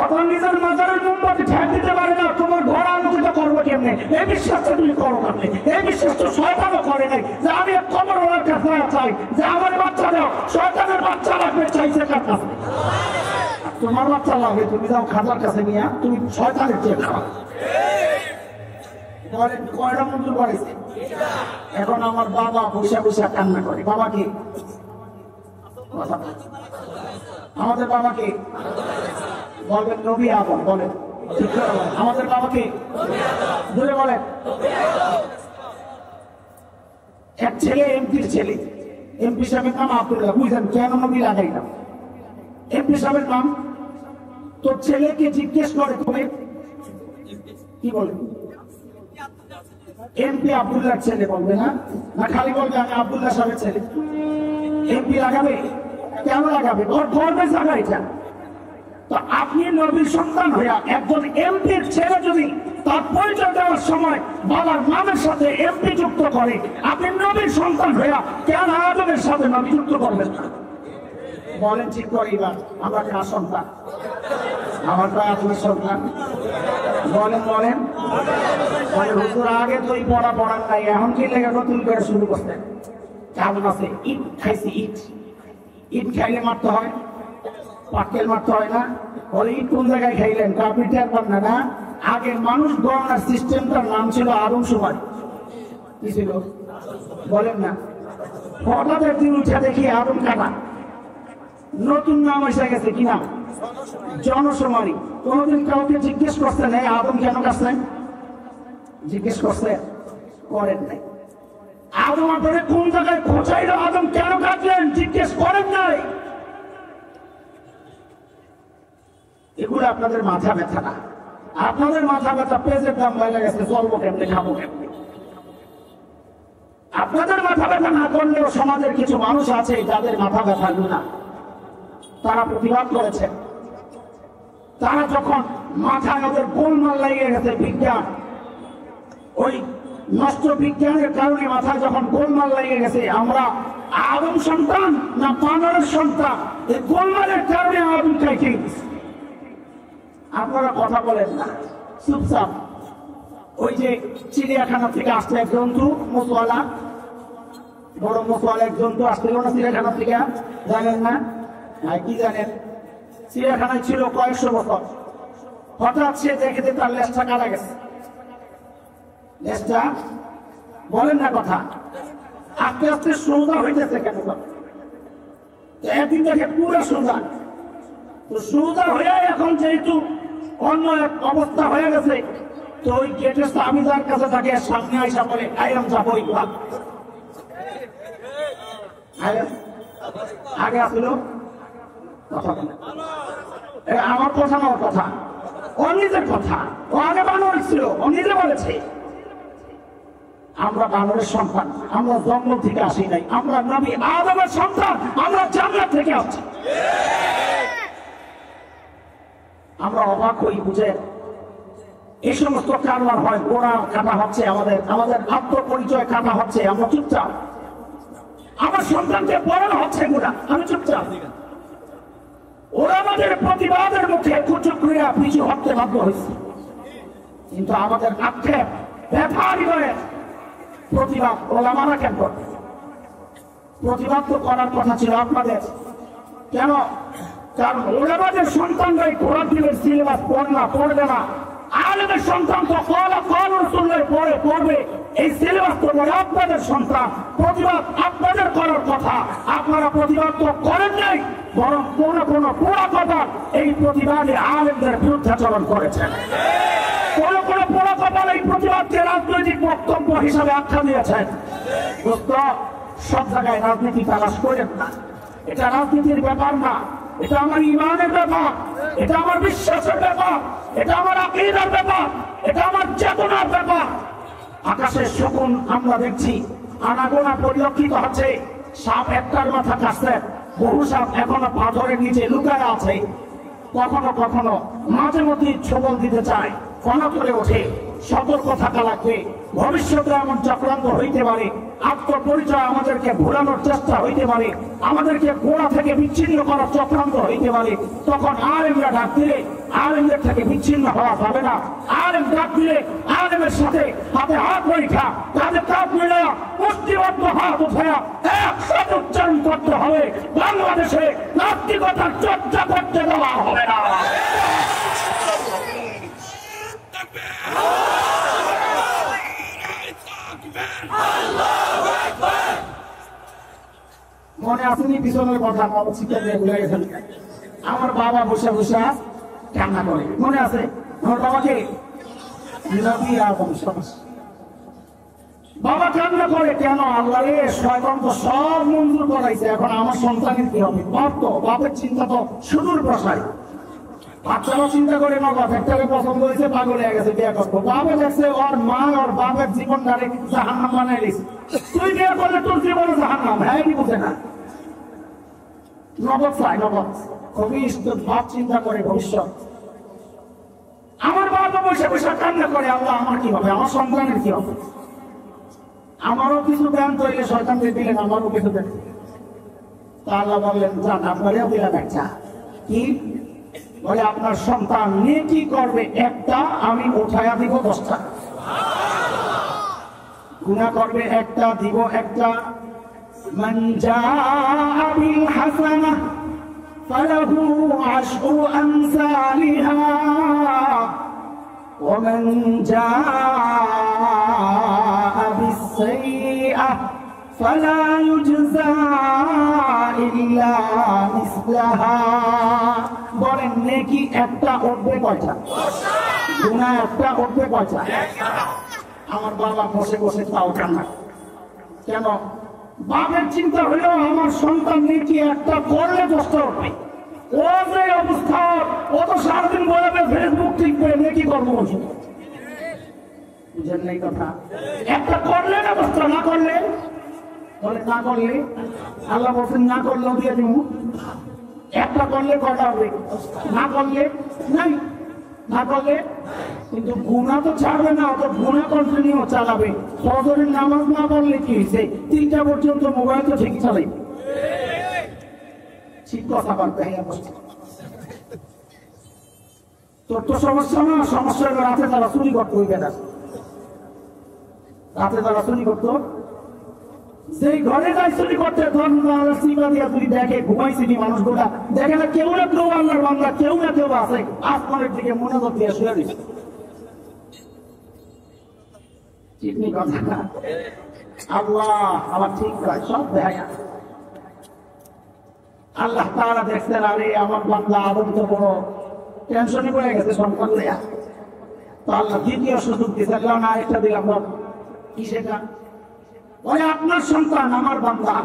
অথবা নিজের মাজারের মোমবাতি ঠ্যাং দিতে পারে না, তোমার ঘর আলোকিত করবো কেমনে? এই বিশ্বাসটা তুমি করো কেমনে? এই বিশ্বাস তো শয়তানও করে নাই যে আমি এক কবরওয়ালার কাছে চাই যে আমার বাচ্চা দাও। শয়তানের বাচ্চা লাগবে চাইছে কার কাছে? তোমার বাচ্চা লাগবে, তুমি যাও খাজার কাছে নিয়ে তুমি শয়তানের চেয়ে খাও। কয়টা মঞ্জুর করেছে? এখন আমার বাবা বসে বসে কান্না করে। বাবাকে আমাদের বাবাকে বলবেন নবী আদম, বলেন আমাদের বাবাকে ধরে বলেন। এক ছেলে এমপির ছেলে, এমপি সাহেবের নাম আব্দুল্লাহ। বুঝলেন কেন নবী লাগাইলাম? এমপি সাহেবের নাম। তোর ছেলেকে জিজ্ঞেস করে তুমি কি বলবে? এমপি আব্দুল্লাহর ছেলে বলবে না? না খালি বলবে আমি আব্দুল্লাহ সাহেবের ছেলে? এমপি লাগাবে? কেন লাগাবে? ওর গর্বে জায়গা এটা। তো আপনি নবীর সন্তান হইয়া একজন এমপির ছেলে যদি তার পরিচয় দেওয়ার সময় বাবার নামের সাথে এমপি যুক্ত করে, আপনি নবীর সন্তান হইয়া কেন আদমের সাথে নবী যুক্ত করবেন না? বলেন ঠিক করে এবার, আমরা কার সন্তান? আমার তো আদমের সন্তান। বলেন বলেন বলেন। হুজুর আগে তো এই পড়া পড়ার নাই, এখন কি লেগে নতুন করে শুরু করতেন? কেমন আছে? ইট খাইছি, ইট। ইট খাইলে মারতে হয়, পাটকেল মারতে হয় না? বলে ইট কোন জায়গায় খাইলেন? আপনি টের পান না? না, আগের মানুষ গণনার সিস্টেমটার নাম ছিল আদমশুমারি। কি ছিল বলেন না? হঠাৎ একদিন উঠে দেখি আদম কাটা, নতুন নাম এসে গেছে। কি নাম? জনশুমারি। কোনদিন কাউকে জিজ্ঞেস করছেন এই আদম কেন কাটছেন? জিজ্ঞেস করছেন? করেন নাই। আদম আপনারে কোন জায়গায় খোঁচাইল, আদম কেন কাটলেন জিজ্ঞেস করেন নাই। এগুলো আপনাদের মাথা ব্যথা না, আপনাদের মাথা ব্যথা পেঁয়াজের দাম বাইরে গেছে, চলবো কেমনে, খাবো কেমনে। আপনাদের মাথা ব্যথা না করলেও সমাজের কিছু মানুষ আছে যাদের মাথা ব্যথা না, তারা প্রতিবাদ করেছে। তারা যখন মাথায় ওদের গোলমাল লেগে গেছে বিজ্ঞান, ওই নষ্ট বিজ্ঞানের কারণে মাথায় যখন গোলমাল লেগে গেছে আমরা আদম সন্তান না বানরের সন্তান, এই গোলমালের কারণে আদম খাইছে। আপনারা কথা বলেন না, চুপচাপ। ওই যে চিড়িয়াখানা থেকে আসলে এক জন্তু মশওয়ালা, বড় মশওয়ালা এক জন্তু আসছিল না চিড়িয়াখানা থেকে, জানেন না? কি জানেন? চিড়িয়াখানায় ছিল কয়েকশো বছর। হঠাৎ সে দেখে তার লেজটা কাটা গেছে। লেজটা বলেন না কথা, আস্তে আস্তে সোজা হইতেছে কেন? একদিন দেখে পুরো সোজা। তো সোজা হয়ে এখন যেহেতু অন্য এক অবস্থা হয়ে গেছে, তো ওই গেটের চাবিদার কাছে তাকে সামনে আইসা বলে আইরাম যাবো। আগে আসলো কথা বলে, আমার কথা না, ওর কথা, ও নিজের কথা। ও আগে বানর ছিল, ও নিজে বলেছে আমরা বানরের সন্তান, আমরা জন্ম থেকে আসি নাই, আমরা নবী আদমের সন্তান, আমরা জান্নাত থেকে আসছি। আমরা অবাক হই, বুঝে এই সমস্ত কারবার হয়, ওরা কাটা হচ্ছে, আমাদের আমাদের আত্মপরিচয় কাটা হচ্ছে, আমরা চুপচাপ। আমার সন্তানকে পড়ানো হচ্ছে এগুলা, আমি চুপচাপ। ওরা আমাদের প্রতিবাদের মুখে কুচুক ক্রিয়া পিছু হতে বাধ্য হয়েছে, কিন্তু আমাদের আক্ষেপ ব্যথা হৃদয়ে প্রতিবাদ ওলামারা কেন করবে? প্রতিবাদ তো করার কথা ছিল আপনাদের, কেন? কারণ ওলামাদের সন্তানরাই কোরআন দিনের সিলেবাস পড়বে না। আলেমের সন্তান তো পরে পড়বে, এই সিলেবাস তো আপনাদের সন্তান। প্রতিবাদ আপনাদের করার কথা, আপনারা প্রতিবাদ তো করেন নাই, বরং কোন কোন পোড়া কথা এই প্রতিবাদে আলেমদের বিরুদ্ধাচরণ করেছেন। কোন কোন পোড়া কথা এই প্রতিবাদকে রাজনৈতিক বক্তব্য হিসাবে আখ্যা দিয়েছেন। সব জায়গায় রাজনীতি তালাশ করেন না, এটা রাজনীতির ব্যাপার না, এটা আমার ইমানের ব্যাপার, এটা আমার বিশ্বাসের ব্যাপার, এটা আমার আকীদার ব্যাপার, এটা আমার চেতনার ব্যাপার। আকাশের শকুন আমরা দেখছি, আনাগোনা পরিলক্ষিত হচ্ছে, সাপ একটার মাথা কাটছে, বহু সাপ এখনো পাথরের নিচে লুকায় আছে। কখনো কখনো মাঝে মধ্যে ছবল দিতে চায়, ফনা করে ওঠে, সতর্ক থাকা লাগবে। ভবিষ্যতে এমন চক্রান্ত হইতে পারে, আত্মপরিচয় আমাদেরকে ভোলানোর চেষ্টা হইতে পারে, আমাদেরকে গোড়া থেকে বিচ্ছিন্ন করার চক্রান্ত হইতে পারে। তখন আলেমরা ডাক দিলে আলেমদের থেকে বিচ্ছিন্ন হওয়া যাবে না। আলেম ডাক দিলে আলেমের সাথে হাতে হাত পরীক্ষা, তাদের কাজ মিলে মুষ্টিবদ্ধ হাত উঠায়া একসাথে উচ্চারণ করতে হবে। বাংলাদেশে নাস্তিকতার চর্চা করতে দেওয়া হবে না। মনে আসেনি পিছনের কথা, ভুলে গেছেন। আমার বাবা বসে বসে কান্না করে, মনে আছে? আমার বাবাকে বাবা কান্না করে কেন? আল্লাহ রে, শয়তান তো সব মঞ্জুর করাইছে, এখন আমার সন্তানের কি হবে? বাপ তো, বাপের চিন্তা তো সুদূর প্রসারী। বাচ্চারা চিন্তা করে না, বাপ একটাকে পছন্দ হয়েছে, পাগল হয়ে গেছে, বিয়ে করবো। বাপে দেখছে ওর মা ওর বাপের জীবনটারে জাহান্নাম বানাই দিচ্ছে, তুই বিয়ে করলে তোর জীবনে জাহান্নাম। হ্যাঁ, কি বুঝে না? নগদ চাই, নগদ। ভবিষ্যৎ ভাব চিন্তা করে ভবিষ্যৎ। আমার বাবা বসে বসে কান্না করে, আল্লাহ আমার কি হবে, আমার সন্তানের কি হবে? আমারও কিছু জ্ঞান তৈরি শয়তানকে দিলেন, আমারও কিছু দেন। তা আল্লাহ বললেন, যান আপনারও দিলাম একটা। কি বলে? আপনার সন্তান নেকি করবে একটা, আমি উঠায়া দিব 10টা। গুনাহ করবে একটা, দিব একটা। মান জাআ বিল হাসানাহ ফালাহু আশরু আমসালিহা ওয়া মান জাআ বিস সাইয়্যাহ ফালা ইউজজা ইল্লা মিসলাহা। বলেন, নেকি একটা উঠবে কয়টা? গুনাহ একটা উঠবে কয়টা? আমার বাবা বসে বসে তাও কান্না। কেন? বাপের চিন্তা হলো আমার সন্তান নেকি একটা করলে 10টা উঠবে। ও যে অবস্থা, ও তো সারাদিন বলবে ফেসবুক টিপবে, নেকি করবো বলছে। বুঝেন নাই কথা? একটা করলে না 10টা, না করলে বলে না করলে আল্লাহ বলছেন না করলেও দিয়ে দিব। একটা করলে কটা হবে? না করলে নাই, না করলে। কিন্তু গুনাহ তো ছাড়বে না, তো গুনাহ কন্টিনিউ চালাবে। ফজরের নামাজ না পড়লে কি হয়েছে? 3টা পর্যন্ত মোবাইল তো ঠিক চালাই। ঠিক কথা বলতে তোর তো সমস্যা না, সমস্যা হলো রাতে তারা চুরি করতো। ওই বেলা রাতে তারা চুরি করতো, সেই ঘরে যাই চুরি করতে, তুই দেখে ঘুমাইছিলি মানুষগুলা দেখে না, কেউ না কেউ আল্লাহর বান্দা, কেউ না কেউ আছে আসমানের দিকে মনোযোগ দিয়ে শুয়ে দিচ্ছে। ঠিক নেই কথা না? আল্লাহ আমার ঠিক হয়, সব দেখা। আল্লাহ তাআলা দেখছেন, আরে আমার বান্দা আদম তো বড় টেনশনই পড়ে গেছে সন্তান নেয়া। তো আল্লাহ দ্বিতীয় সুযোগ দিতে না, একটা দিলাম। কি সেটা? বলে আপনার সন্তান আমার বান্দা,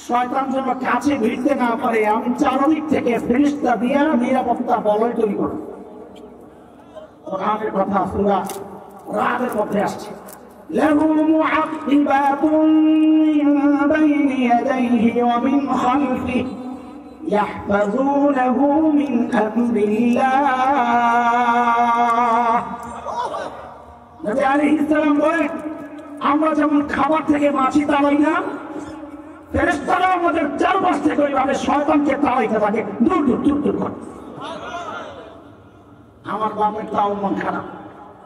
শয়তান যেন কাছে ভিড়তে না পারে, আমি চারদিক থেকে ফেরেশতা দিয়া নিরাপত্তা বলয় তৈরি করব। কোরআনের কথা সূরা রাদের মধ্যে আসছে, লাহু মুআক্কিবাতুন মিন বাইনি ইয়াদাইহি ওয়া মিন খালফিহি ইয়াহফাযুনাহু মিন আমরিল্লাহ। নবী আলাইহিস সালাম বলেন, আমরা যেমন খাবার থেকে মাছি তাড়াই না, ফেরেশতারা আমাদের চারপাশ থেকে ওইভাবে শয়তানকে তাড়াইতে থাকে, দূর দূর দূর দূর করে। আমার বাবার তাও মন খারাপ।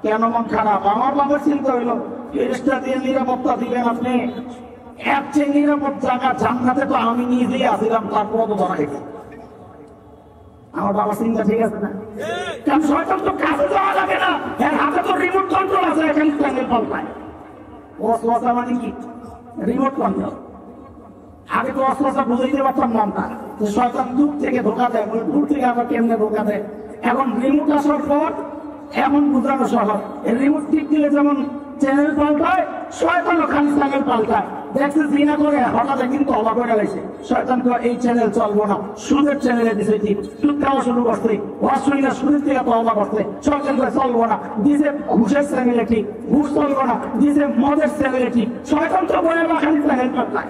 কেন মন খারাপ? আমার বাবার চিন্তা হইল, ফেরেশতা দিয়ে নিরাপত্তা দিবেন আপনি, এর চেয়ে নিরাপদ জায়গা জান্নাতে তো আমি নিজেই আসিলাম, তারপর তো ধরা গেছে। আমার বাবার চিন্তা ঠিক আছে না? কারণ শয়তান তো কাছে যাওয়া লাগে না, এর হাতে তো রিমোট কন্ট্রোল আছে, এখানে প্যানেল পাল্টায়। অস্ত্রতা মানে কি? Remote control. আগে তো অস্ত্রতা বুঝাইতে পারতাম না, যে শয়তান দূর থেকে ধোকা দেয়, দূর থেকে আবার কেমনে ধোকা দেয়। এখন রিমোট আসার পর এমন বুঝানো সহজ। রিমোট টিপ দিলে যেমন চ্যানেল পাল্টায়, শয়তানও খালি চ্যানেল পাল্টায়। দেখছে জিনা করে হঠাৎ কিন্তু অবাক হয়ে গেছে, শয়তান তো এই চ্যানেল চলবো না, সুদের চ্যানেলে দিছে, সুদ খাওয়া শুরু করছে, অস্ট্রেলিয়া সুদের থেকে তো অবাক করছে, শয়তান করে চলবো না, দিছে ঘুষের চ্যানেলে ঠিক, ঘুষ চলবো না, দিছে মদের চ্যানেলে ঠিক, শয়তান তো বলে না খালি চ্যানেল পাল্টায়।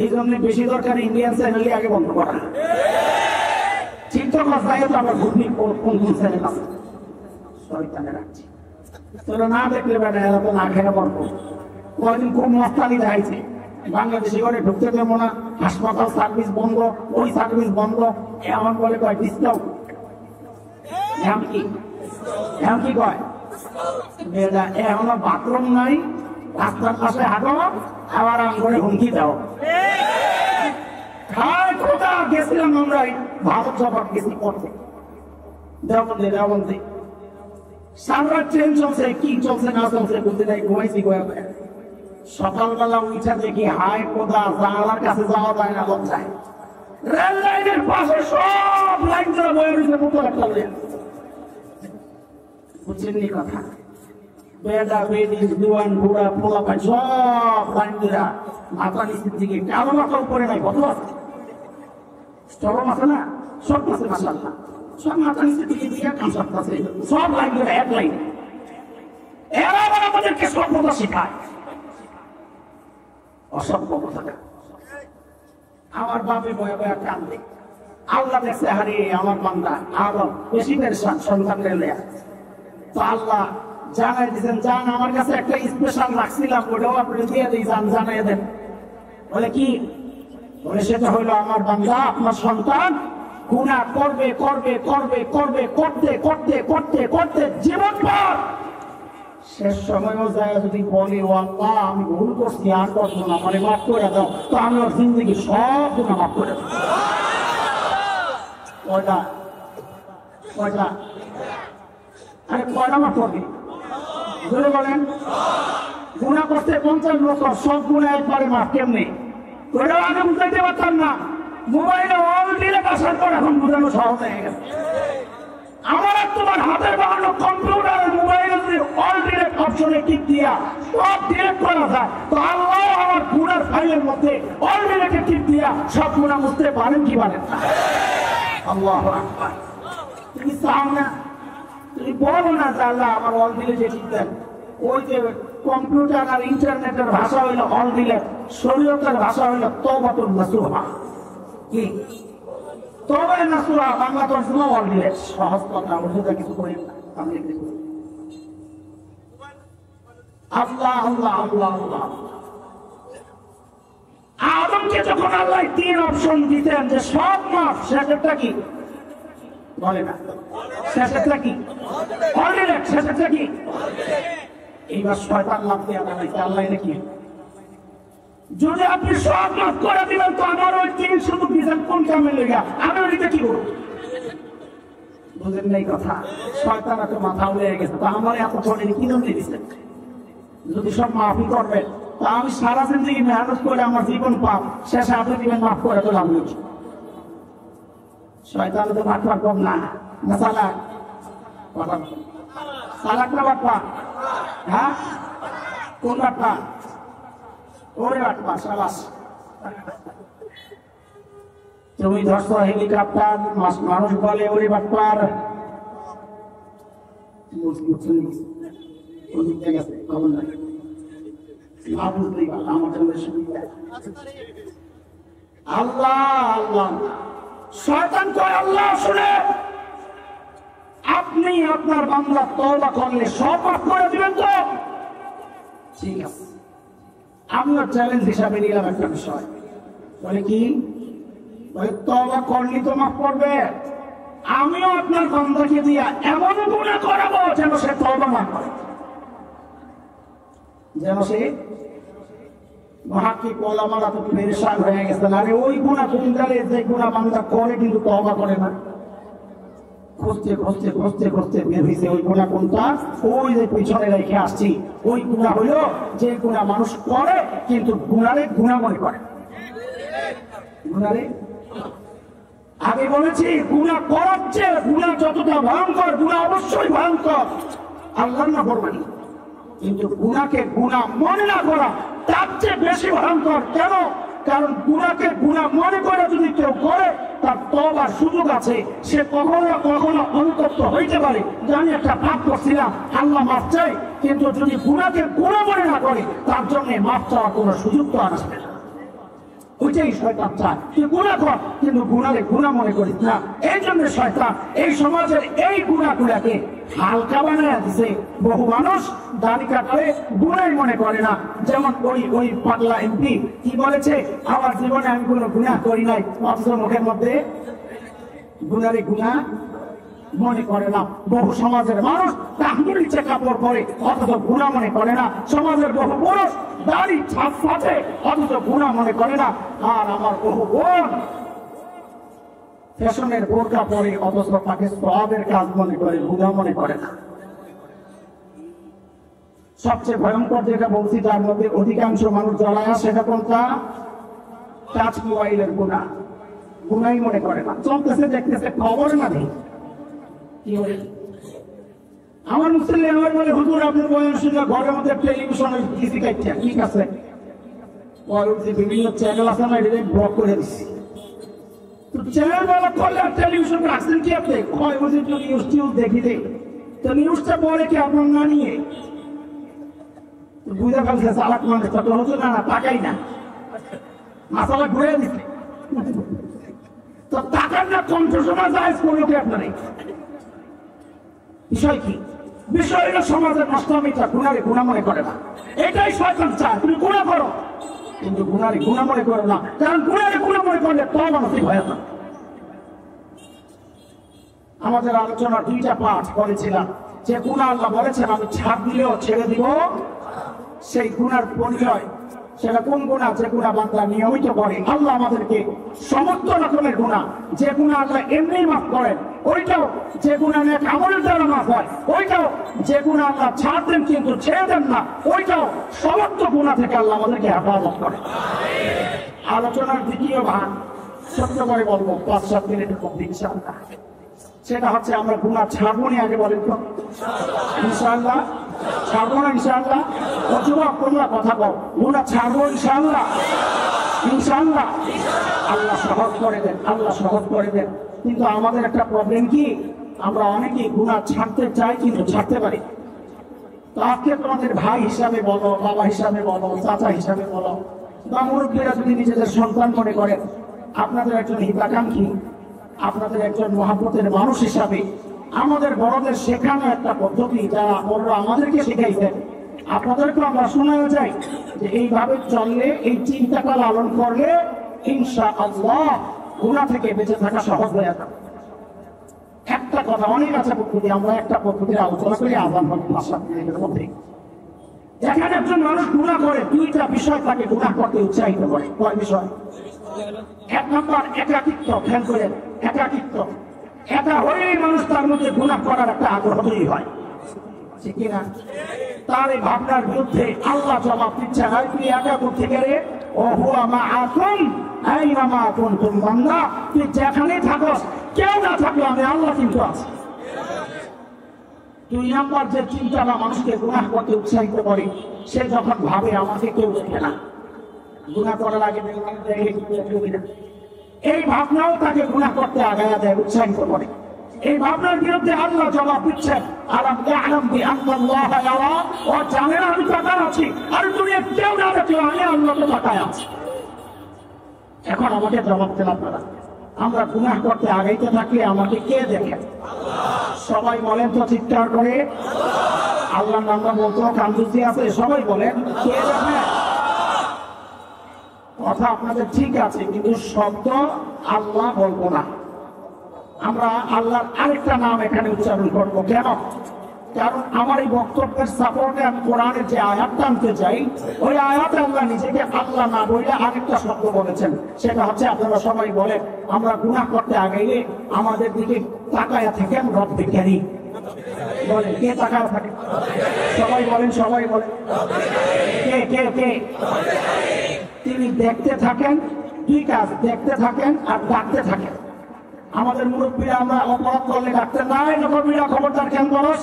এই জন্য বেশি দরকার ইন্ডিয়ান চ্যানেল আগে বন্ধ করা। ঠিক তো কথা, তো আমার ঘুরনি কোন কোন চ্যানেল আছে। শয়তানে রাখছি তোরা না দেখলে বেটা এরা তো না খেয়ে পড়বো। কদিন খুব মস্তানি দেখাইছে, বাংলাদেশে করে ঢুকতে দেবো না, হাসপাতাল সার্ভিস বন্ধ, ওই সার্ভিস বন্ধ, এমন বলে কয় ডিসকাউন্ট। এমন কি কয় এখনো বাথরুম নাই, রাস্তার পাশে হাঁটো, আবার আম করে হুমকি দাও। গেছিলাম আমরা ভারত সফর গেছি করতে, দেওবন্দে সারা ট্রেন চলছে, কি চলছে না চলছে বুঝতে নাই, ঘুমাইছি গোয়া। সকালবেলা উঠা দেখি হায় কোদা, জানালার কাছে যাওয়া যায় না, লজ্জায়। রেল লাইনের পাশে সব লাইন ধরে বয়ে রয়েছে, মতো একটা বুঝছেন কথা। বেডা বেডি জুয়ান বুড়া পোলা পাই সব লাইন ধরা মাথা নিচের দিকে, কারো মাথা উপরে নাই, কত আছে চরম আছে না, সব আছে মাসাল্লাহ, সব মাথা নিচের দিকে দিয়ে কাম সারতেছে, সব লাইন ধরে এক লাইন। এরা আবার আমাদেরকে সভ্যতা শেখায়, অসভ্য কথাটা। আমার বাপে বয়ে বয়ে কান্দে, আল্লাহ দেখছে হারে আমার বান্দা আরো বেশি পেরেশান সন্তান রেলে। তো আল্লাহ জানাই দিচ্ছেন, যান আমার কাছে একটা স্পেশাল রাখছিলাম, ওটাও আপনি দিয়ে দিই, যান জানাই দেন। বলে কি? বলে সেটা হইলো আমার বান্দা আপনার সন্তান গুনাহ করবে করবে করবে করবে করতে করতে করতে করতে জীবন পর শেষ সময়ও যায় যদি বলে ও আল্লাহ আমি ভুল করছি, আর করবো না, আমার মাফ করে দাও, তো আমি ওর জিন্দগি সব গুনাহ মাফ করে দেব। কয়টা কয়টা আরে কয়টা মাফ করবে? ধরে বলেন গুনাহ করতে 50 বছর, সব গুনাহ একবারে মাফ কেমনে? ওটাও আগে বুঝাইতে পারতাম না, মোবাইলে অল ডিলেট আসার পর এখন বুঝানো সহজ হয়ে গেছে। আমার তোমার হাতের বানানো কম্পিউটার মোবাইলে যদি অল ডিলেট অপশনে টিপ দিয়া সব ডিলেট করা যায়, তো আল্লাহ আমার গুনার ফাইলের মধ্যে অল ডিলেটে টিপ দিয়া সব গুনাহ মুছতে পারেন কি পারেন না? আল্লাহু আকবার। তুমি চাও না, তুমি বলো না যে আল্লাহ আমার অল ডিলেটে টিপ দেন। ওই যে কম্পিউটার আর ইন্টারনেটের ভাষা হইল অল ডিলেট, শরীয়তের ভাষা হইল তওবাতুন নাসুহা। কি তবে নাসুহা? বাংলা তর্জমা অল ডিলেট। সহজ কথা, ওটা কিছু করি না, আমি দেখি আল্লাহ আল্লাহ আল্লাহ আল্লাহ। আদমকে যখন আল্লাহ 3 অপশন দিতেন যে সব মাফ, শেষেরটা কি বলে না? শেষেরটা কি অল ডিলেট? শেষেরটা কি? এইবার শয়তান লাভ দিয়ে দাঁড়াইছে, আল্লাহ নাকি যদি আপনি সব মাফ করে দিবেন তো আমার ওই 3 শুধু দিয়েছেন কোন কামে লেগে, আমি ওইটা কি করব? বুঝেন নাই কথা? শয়তান এত মাথা উড়ে গেছে, তো আমার এত ছোটে কি জন্য দিচ্ছেন? যদি সব মাফই করবেন তা আমি সারা জিন্দগি মেহনত করে আমার জীবন পাপ, শেষে আপনি দিবেন মাফ করে তো লাভ নেই। শয়তান তো বাটপার কম না, না চালাক? চালাক না বাটপা? হ্যাঁ কোন বাটপা? ওরে বাটপা সাবাস। তুমি ধরছো হেলিকপ্টার, মানুষ বলে ওরে বাটপার। আল্লাহ আল্লাহ। শয়তান কয় আল্লাহ শুনে আপনি আপনার বান্দা তওবা করলে সব মাফ করে দিবেন তো? ঠিক আছে, আমরা চ্যালেঞ্জ হিসাবে নিলাম একটা বিষয়। বলে কি? বলে তওবা করলে তো মাফ করবে, আমিও আপনার বান্দাকে দিয়া এমন গুনাহ করাবো যেন সে তওবা না করে, যেন সে মহাকিক ওলামারা তো পেরেশান হয়ে গেছেন। আরে ওই গুনাহ কোনটারে যে গুনাহ বান্দা করে কিন্তু তওবা করে না, খুঁজতে খুঁজতে খুঁজতে খুঁজতে বের হয়েছে ওই গুনাহ কোনটা, ওই যে পিছনে রেখে আসছি। ওই গুনাহ হইল যে গুনাহ মানুষ করে কিন্তু গুনারে গুনাহ মনে করে। গুনারে আগে বলেছি গুনাহ করার চেয়ে গুনাহ যতটা ভয়ঙ্কর, গুনাহ অবশ্যই ভয়ঙ্কর, আল্লাহর নাফরমানি, কিন্তু গুনাহকে গুনাহ মনে না করা তার চেয়ে বেশি ভয়ঙ্কর। কেন? কারণ গুনাহকে গুনাহ মনে করে যদি কেউ করে তার তওবার সুযোগ আছে, সে কখনো কখনো অনুতপ্ত হইতে পারে যে আমি একটা পাপ করছিলাম, আল্লাহ মাফ চাই, কিন্তু যদি গুনাহকে গুনাহ মনে না করে তার জন্য মাফ চাওয়ার কোনো সুযোগ তো আসবে না। ওইটাই শয়তান চায়, তুই গুনাহ কর কিন্তু গুনাহকে গুনাহ মনে করিস না। এই জন্য শয়তান এই সমাজের এই গুনাহগুলোকে হালকা বানায় দিছে। বহু মানুষ দাড়ি কাটলে গুনাহই মনে করে না। যেমন ওই পাগলা এমপি কি বলেছে, আমার জীবনে আমি কোনো গুনাহ করি নাই, অথচ মুখের মধ্যে গুনারে গুনাহ মনে করে না। বহু সমাজের মানুষ তাহমিল নিচে কাপড় পরে অথচ গুনাহ মনে করে না। সমাজের বহু পুরুষ দাড়ি ছাপ ফাটে অথচ গুনাহ মনে করে না। আর আমার বহু বোন ফ্যাশনের বোরকা পরে অথচ তাকে সওয়াবের কাজ মনে করে, গুনাহ মনে করে না। সবচেয়ে ভয়ঙ্কর যেটা বলছি, যার মধ্যে অধিকাংশ মানুষ জড়ায়, সেটা কোনটা? টাচ মোবাইলের গুনাহ। গুনাহই মনে করে না, চলতেছে দেখতেছে, খবর না নেই। কি বলে আমার মুসলিম আমার বলে, হুজুর আপনার বয়ান শুনে ঘরের মধ্যে টেলিভিশনের টিভি কাটছে, ঠিক আছে, বিভিন্ন চ্যানেল আছে না, এটা ব্লক করে দিচ্ছি। তো চ্যানেল ব্লক করলে আর টেলিভিশন রাখছেন কি আপনি? হয় বুঝি একটু নিউজ টিউজ দেখি দেই, তো নিউজটা পরে কি আপনার না নিয়ে বুঝে ফেলছে চালাক মানুষটা, তো হচ্ছে না না টাকাই না, মাসালা ঘুরে দিচ্ছে। তো টাকার না কণ্ঠসভা যায় করলো কি আপনার? বিষয় কি? বিষয় হলো সমাজের নষ্টমিটা গুনারে গুনাহ মনে করে না। এটাই শয়তান চায়, তুমি গুনাহ করো কিন্তু গুনারে গুনাহ মনে করো না, কারণ গুনারে গুনাহ মনে করলে তওবা নসিব হয় না। আমাদের আলোচনা দুইটা পাঠ করেছিলাম, যে গুনাহ আল্লাহ বলেছেন আমি ছাড় দিলেও ছেড়ে দিব, সেই গুনার পরিচয় সেটা কোন গুনাহ? যে গুনাহ বান্দা নিয়মিত করে। আল্লাহ আমাদেরকে সমস্ত রকমের গুনাহ, যে গুনাহ আল্লাহ এমনি মাফ করেন ওইটাও, যে গুনাহ নেক আমলের দ্বারা মাফ হয় ওইটাও, যে গুনাহ আল্লাহ ছাড় দেন কিন্তু ছেড়ে দেন না ওইটাও, সমস্ত গুনাহ থেকে আল্লাহ আমাদেরকে হেফাজত করে। আলোচনার দ্বিতীয় ভাগ ছোট্ট করে বলবো ৫-৭ মিনিটের মধ্যে ইনশাআল্লাহ। সেটা হচ্ছে আমরা গুনাহ ছাড়বো না, আগে বলেন তো ইনশাআল্লাহ ছাড়বো না? ইনশাআল্লাহ। যুবক তোমরা কথা বল, গুনাহ ছাড়বো ইনশাআল্লাহ? ইনশাআল্লাহ। আল্লাহ সহজ করে দেন, আল্লাহ সহজ করে দেন। কিন্তু আমাদের একটা প্রবলেম কি, আমরা অনেকেই গুনাহ ছাড়তে চাই কিন্তু ছাড়তে পারি। তো আজকে তোমাদের ভাই হিসাবে বলো, বাবা হিসাবে বলো, চাচা হিসাবে বলো, বা মুরব্বীরা যদি নিজেদের সন্তান মনে করেন, আপনাদের একজন হিতাকাঙ্ক্ষী, আপনাদের একজন মহাব্বতের মানুষ হিসাবে আমাদের বড়দের শেখানো একটা পদ্ধতি, যারা বড়রা আমাদেরকে শিখাইছেন, আপনাদেরকে আমরা শোনানো যাই যে এইভাবে চললে, এই চিন্তাটা লালন করলে ইনশাআল্লাহ গুনাহ থেকে বেঁচে থাকা সহজ হয়ে যাবে। একটা কথা, অনেক আছে পদ্ধতি, আমরা একটা পদ্ধতির আলোচনা করি আজান ভাষার মধ্যে। এখানে একজন মানুষ গুনাহ করে, দুইটা বিষয় তাকে গুনাহ করতে উৎসাহিত করে। কয় বিষয়? এক নম্বর একাকিত্ব। খেয়াল করেন, একাকিত্ব। একা হয়েই মানুষ তার মধ্যে গুনাহ করার একটা আগ্রহ তৈরি হয়, ঠিক কিনা? তার এই ভাবনার বিরুদ্ধে আল্লাহ জবাব দিচ্ছেন, আর তুই একা করতে গেলে ও হুয়া মাআকুম আইনামা কুনতুম, বান্দা তুই যেখানেই থাকো, কেউ না থাকলে আমি আল্লাহ কিন্তু আছি। দুই নম্বর যে চিন্তাটা মানুষকে গুনাহ করতে উৎসাহিত করে, সে যখন ভাবে আমাকে কেউ দেখে না, গুনাহ করার আগে এই ভাবনাও তাকে গুনাহ করতে আগায়া দেয়, উৎসাহিত করে। এই ভাবনার বিরুদ্ধে আল্লাহ জবাব দিচ্ছেন, আলাম ইয়ালাম বিআন্নাল্লাহা ইয়ারা, ও জানে না আমি তাকায় আছি, আর তুমি কেউ না দেখলে আমি আল্লাহ তো তাকায় আছি। এখন আমাকে জবাব দেন আপনারা, আমরা গুনাহ করতে আগাইতে থাকলে আমাকে কে দেখে? সবাই বলেন তো চিৎকার করে, আল্লাহর নামটা বলতো কান্দুসি আছে, সবাই বলেন কে দেখে? কথা আপনাদের ঠিক আছে, কিন্তু শব্দ আল্লাহ বলবো না, আমরা আল্লাহর আরেকটা নাম এখানে উচ্চারণ করবো। কেন? কারণ আমার এই বক্তব্যের সাপোর্টে আমি কোরআনের যে আয়াত আনতে চাই, ওই আয়াতে আল্লাহ নিজেকে আল্লাহ না বলে আরেকটা শব্দ বলেছেন, সেটা হচ্ছে, আপনারা সবাই বলেন, আমরা গুনাহ করতে আগাইলে আমাদের দিকে তাকায়া থাকেন রব্বে কারীম। বলেন কে তাকায়া থাকে? সবাই বলেন, সবাই বলেন, কে কে কে? তিনি দেখতে থাকেন, দুই কাজ, দেখতে থাকেন আর ডাকতে থাকেন। আমাদের মুরব্বীরা আমরা অপরাধ করলে ডাকতে নাই, মুরব্বীরা খবরদার কেন বলস?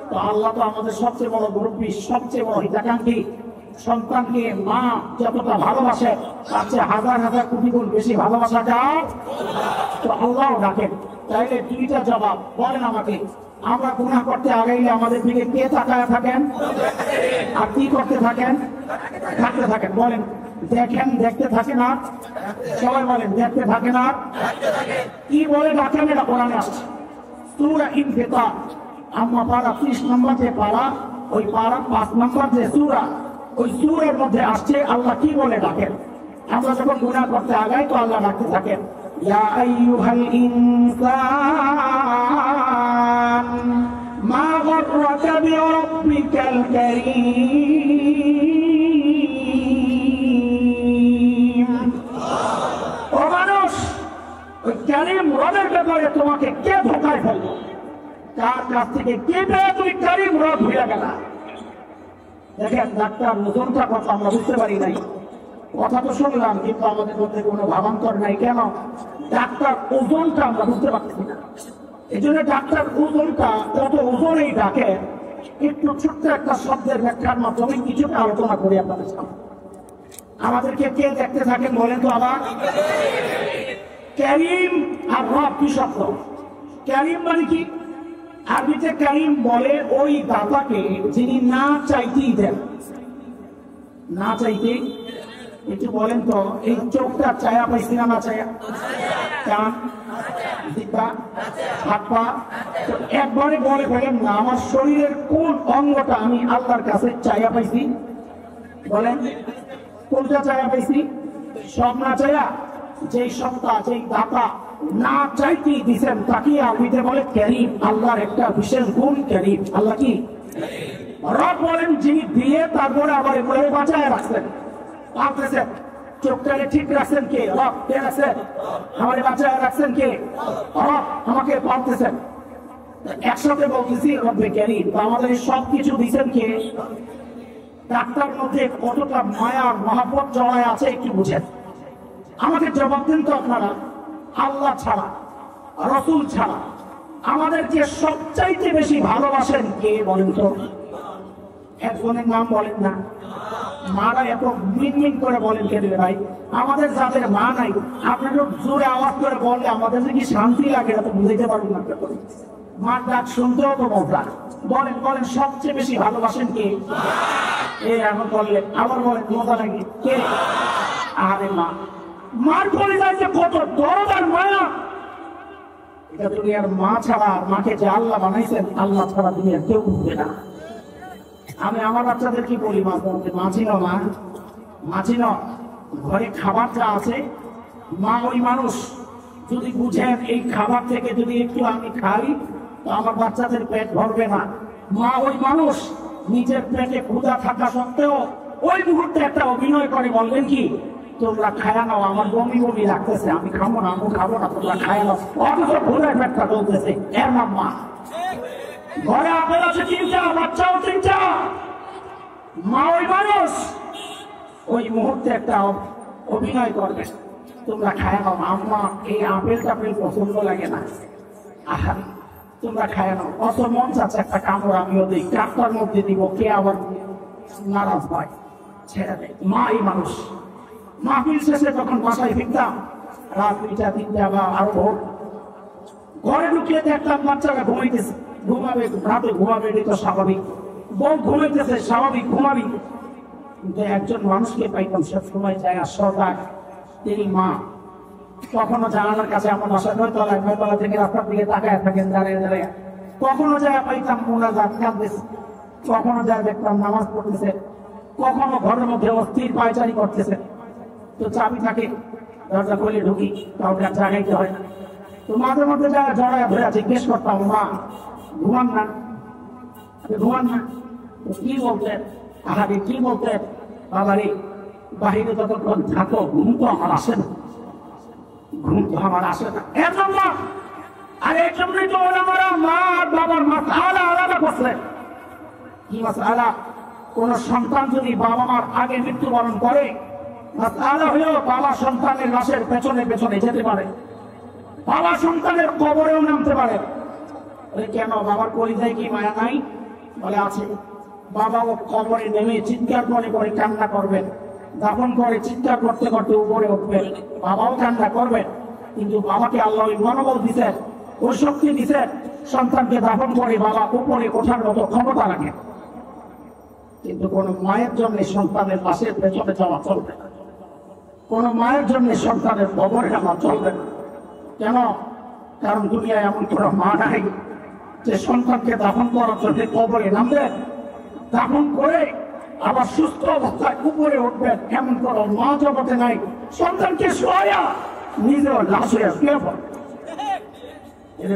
তো আল্লাহ তো আমাদের সবচেয়ে বড় মুরব্বী, সবচেয়ে বড় হিতাকাঙ্ক্ষী। সন্তানকে মা যতটা ভালোবাসে, তার চেয়ে হাজার হাজার কোটি গুণ বেশি ভালোবাসা যায়, তো আল্লাহও ডাকেন। তাইলে দুইটা জবাব বলেন আমাকে, আমরা গুনাহ করতে আগাইলে আমাদের দিকে কে তাকায় থাকেন আর কি করতে থাকেন? থাকতে থাকেন। বলেন, দেখেন, দেখতে থাকেন আর সবাই বলেন দেখতে থাকে না, কি বলে ডাকেন, এটা কোরআনে আসছে। সূরা ইনফিতার আম্মা পারা 30 নম্বর যে পারা, ওই পারা 5 নম্বর যে সূরা, ওই সূরার মধ্যে আসছে আল্লাহ কি বলে ডাকেন। আমরা যখন গুনাহ করতে আগাই তো আল্লাহ ডাকতে থাকেন, ইয়া আইয়ুহাল ইনসান মা গাররাকা বিরাব্বিকাল কারীম। ও মানুষ, ওই কারীম রবের ব্যাপারে তোমাকে কে ধোঁকায় ফেললো, কার কাছ থেকে কে পেয়ে তুই কারীম রব হয়ে গেলা। দেখেন ডাক্তার ওজনটা কথা আমরা বুঝতে পারি নাই, কথা তো শুনলাম কিন্তু আমাদের মধ্যে কোনো ভাবান্তর নাই। কেন? ডাক্তার ওজনটা আমরা বুঝতে পারছি না। এই জন্য ডাক্তার ওজনটা কত ওজনেই ডাকে, একটু ছোট্ট একটা শব্দের ব্যাখ্যার মাধ্যমে কিছুটা আলোচনা করি আপনাদের সামনে। আমাদেরকে কে দেখতে থাকেন বলেন তো আবার। কারীম আর রব কি শব্দ? কারীম মানে কি? আরবিতে কারীম বলে ওই দাতাকে যিনি না চাইতেই দেন। না চাইতেই, একটু বলেন তো, এই চোখটা চায়া পাইছি না চায়া? কান, জিহ্বা, হাত পা, একবারে বলে ফেলেন না আমার শরীরের কোন অঙ্গটা আমি আল্লাহর কাছে চায়া পাইছি? বলেন কোনটা চায়া পাইছি? সব না চায়া? যেই সত্তা, যেই দাতা না চাইতেই দিচ্ছেন তাকে আরবিতে বলে কারীম। আল্লাহর একটা বিশেষ গুণ কারীম। আল্লাহ কি? রব বলেন যিনি দিয়ে তারপরে আবার এগুলো বাঁচায় রাখছেন, পালতেছেন। চোখটাকে ঠিক রাখছেন কে? রব। কে রাখছেন? আমার বাঁচায় রাখছেন কে? রব। আমাকে পালতেছেন। একসাথে বলতেছি রব্বে কারীম। আমাদের সবকিছু দিচ্ছেন কে? ডাক্তার মধ্যে কতটা মায়ার মহব্বত জড়ায় আছে একটু বুঝেন। আমাকে জবাব দিন তো আপনারা, আল্লাহ ছাড়া, রাসূল ছাড়া আমাদেরকে সবচাইতে বেশি ভালোবাসেন কে বলেন তো? একজনের নাম বলেন না। মারা এত মিনমিন করে বলেন কে দেবে ভাই? আমাদের যাদের মা নাই, আপনারা জোরে আওয়াজ করে বললে আমাদের কি শান্তি লাগে, এটা তো বুঝতে পারবেন না। মার ডাক শুনতেও তো মজা। বলেন বলেন সবচেয়ে বেশি ভালোবাসেন কে? এই এখন বললেন, আবার বলেন মজা লাগে কে? আরে মা। মার করে যাচ্ছে কত দরদ আর মায়া। এটা দুনিয়ার মা ছাড়া, মাকে যে আল্লাহ বানাইছেন, আল্লাহ ছাড়া দুনিয়ার কেউ বুঝবে না। আমি আমার বাচ্চাদের কি বলি, মা ছিল মা, মা ছিল ঘরে খাবার যা আছে, মা ওই মানুষ। যদি বুঝেন এই খাবার থেকে যদি একটু আমি খাই তো আমার বাচ্চাদের পেট ভরবে না। মা ওই মানুষ, নিজের পেটে ক্ষুধা থাকা সত্ত্বেও ওই মুহূর্তে একটা অভিনয় করে বলবেন কি, তোমরা খায়া নাও, আমার বমি বমি লাগতেছে, আমি খাবো না, আমি খাবো না, তোমরা খায়া নাও। অথচ ভোরের পেটটা চলতেছে, এর নাম মা। ঘরে আপেল আছে 3টা, বাচ্চাও 3টা। মা ওই মানুষ, ওই মুহূর্তে একটা অভিনয় করবে, তোমরা খায়া নাও, আম্মা এই আপেল টাপেল পছন্দ লাগে না, আহা তোমরা খায়া নাও। অত মন চাচ্ছে একটা কামড় আমিও দিই, কাপটার মধ্যে দিব, কে আবার নারাজ হয়, ছেড়ে দেয়। মা এই মানুষ। মাহফিল শেষে যখন বাসায় ফিরতাম রাত 2টা 3টা বা আরো ভোর, ঘরে ঢুকিয়ে দেখতাম বাচ্চারা ঘুমাইতেছে। ঘুমাবে, রাতে ঘুমাবে, এটা তো স্বাভাবিক। বউ ঘুমাইতেছে, স্বাভাবিক ঘুমাবি। কিন্তু একজন মানুষকে পাইতাম সব সময় জায়গা সজাগ, তিনি মা। কখনো জানালার কাছে আমার বাসায় 9তলা থেকে রাস্তার দিকে তাকায় থাকেন দাঁড়িয়ে দাঁড়িয়ে। কখনো জায়গা পাইতাম মোনাজাত কাঁদতেছে, কখনো যায় দেখতাম নামাজ পড়তেছে, কখনো ঘরের মধ্যে অস্থির পায়চারি করতেছে। তো চাবি থাকে, দরজা খুলে ঢুকি, কাউকে জাগাইতে হয় না। তো মাঝে মধ্যে যারা জড়ায় ধরে জিজ্ঞেস করতাম, মা ঘুমান না, ঘুমান না? কি বলতেন? আহারে কি বলতেন? বাবারে বাহিরে যতক্ষণ থাকো ঘুম তো আমার আসে না, ঘুম তো আমার আসে না। এজন্য আর এই জন্যই তো ওরা মা আর বাবার মাসআলা আলাদা করলেন। কি মাসআলা? কোন সন্তান যদি বাবা মার আগে মৃত্যুবরণ করে, মাসআলা হলো বাবা সন্তানের লাশের পেছনে পেছনে যেতে পারে, বাবা সন্তানের কবরেও নামতে পারে। কেন? বাবার কলিজায় কি মায়া নাই? বলে আছে। বাবা ও কবরে নেমে চিৎকার করে করে কান্না করবেন, দাফন করে চিৎকার করতে করতে উপরে উঠবেন, বাবাও কান্না করবেন। কিন্তু বাবাকে আল্লাহ ওই মনোবল দিতেন, ওই শক্তি দিতেন, সন্তানকে দাফন করে বাবা উপরে ওঠার মতো ক্ষমতা রাখে। কিন্তু কোন মায়ের জন্য সন্তানের লাশের পেছনে যাওয়া চলবে না। কোন মায়ের জন্য সন্তানের কবরে নামা চলবে না। কেন? কারণ দুনিয়ায় এমন কোন মা নাই যে সন্তানকে দাফন করার জন্য কবরে নামবেন, দাফন করে আবার সুস্থ অবস্থায় উপরে উঠবেন, এমন কোন মা জগতে নাই। সন্তানকে শোয়া নিজেও লাশ হয়ে শুয়ে পড়ে।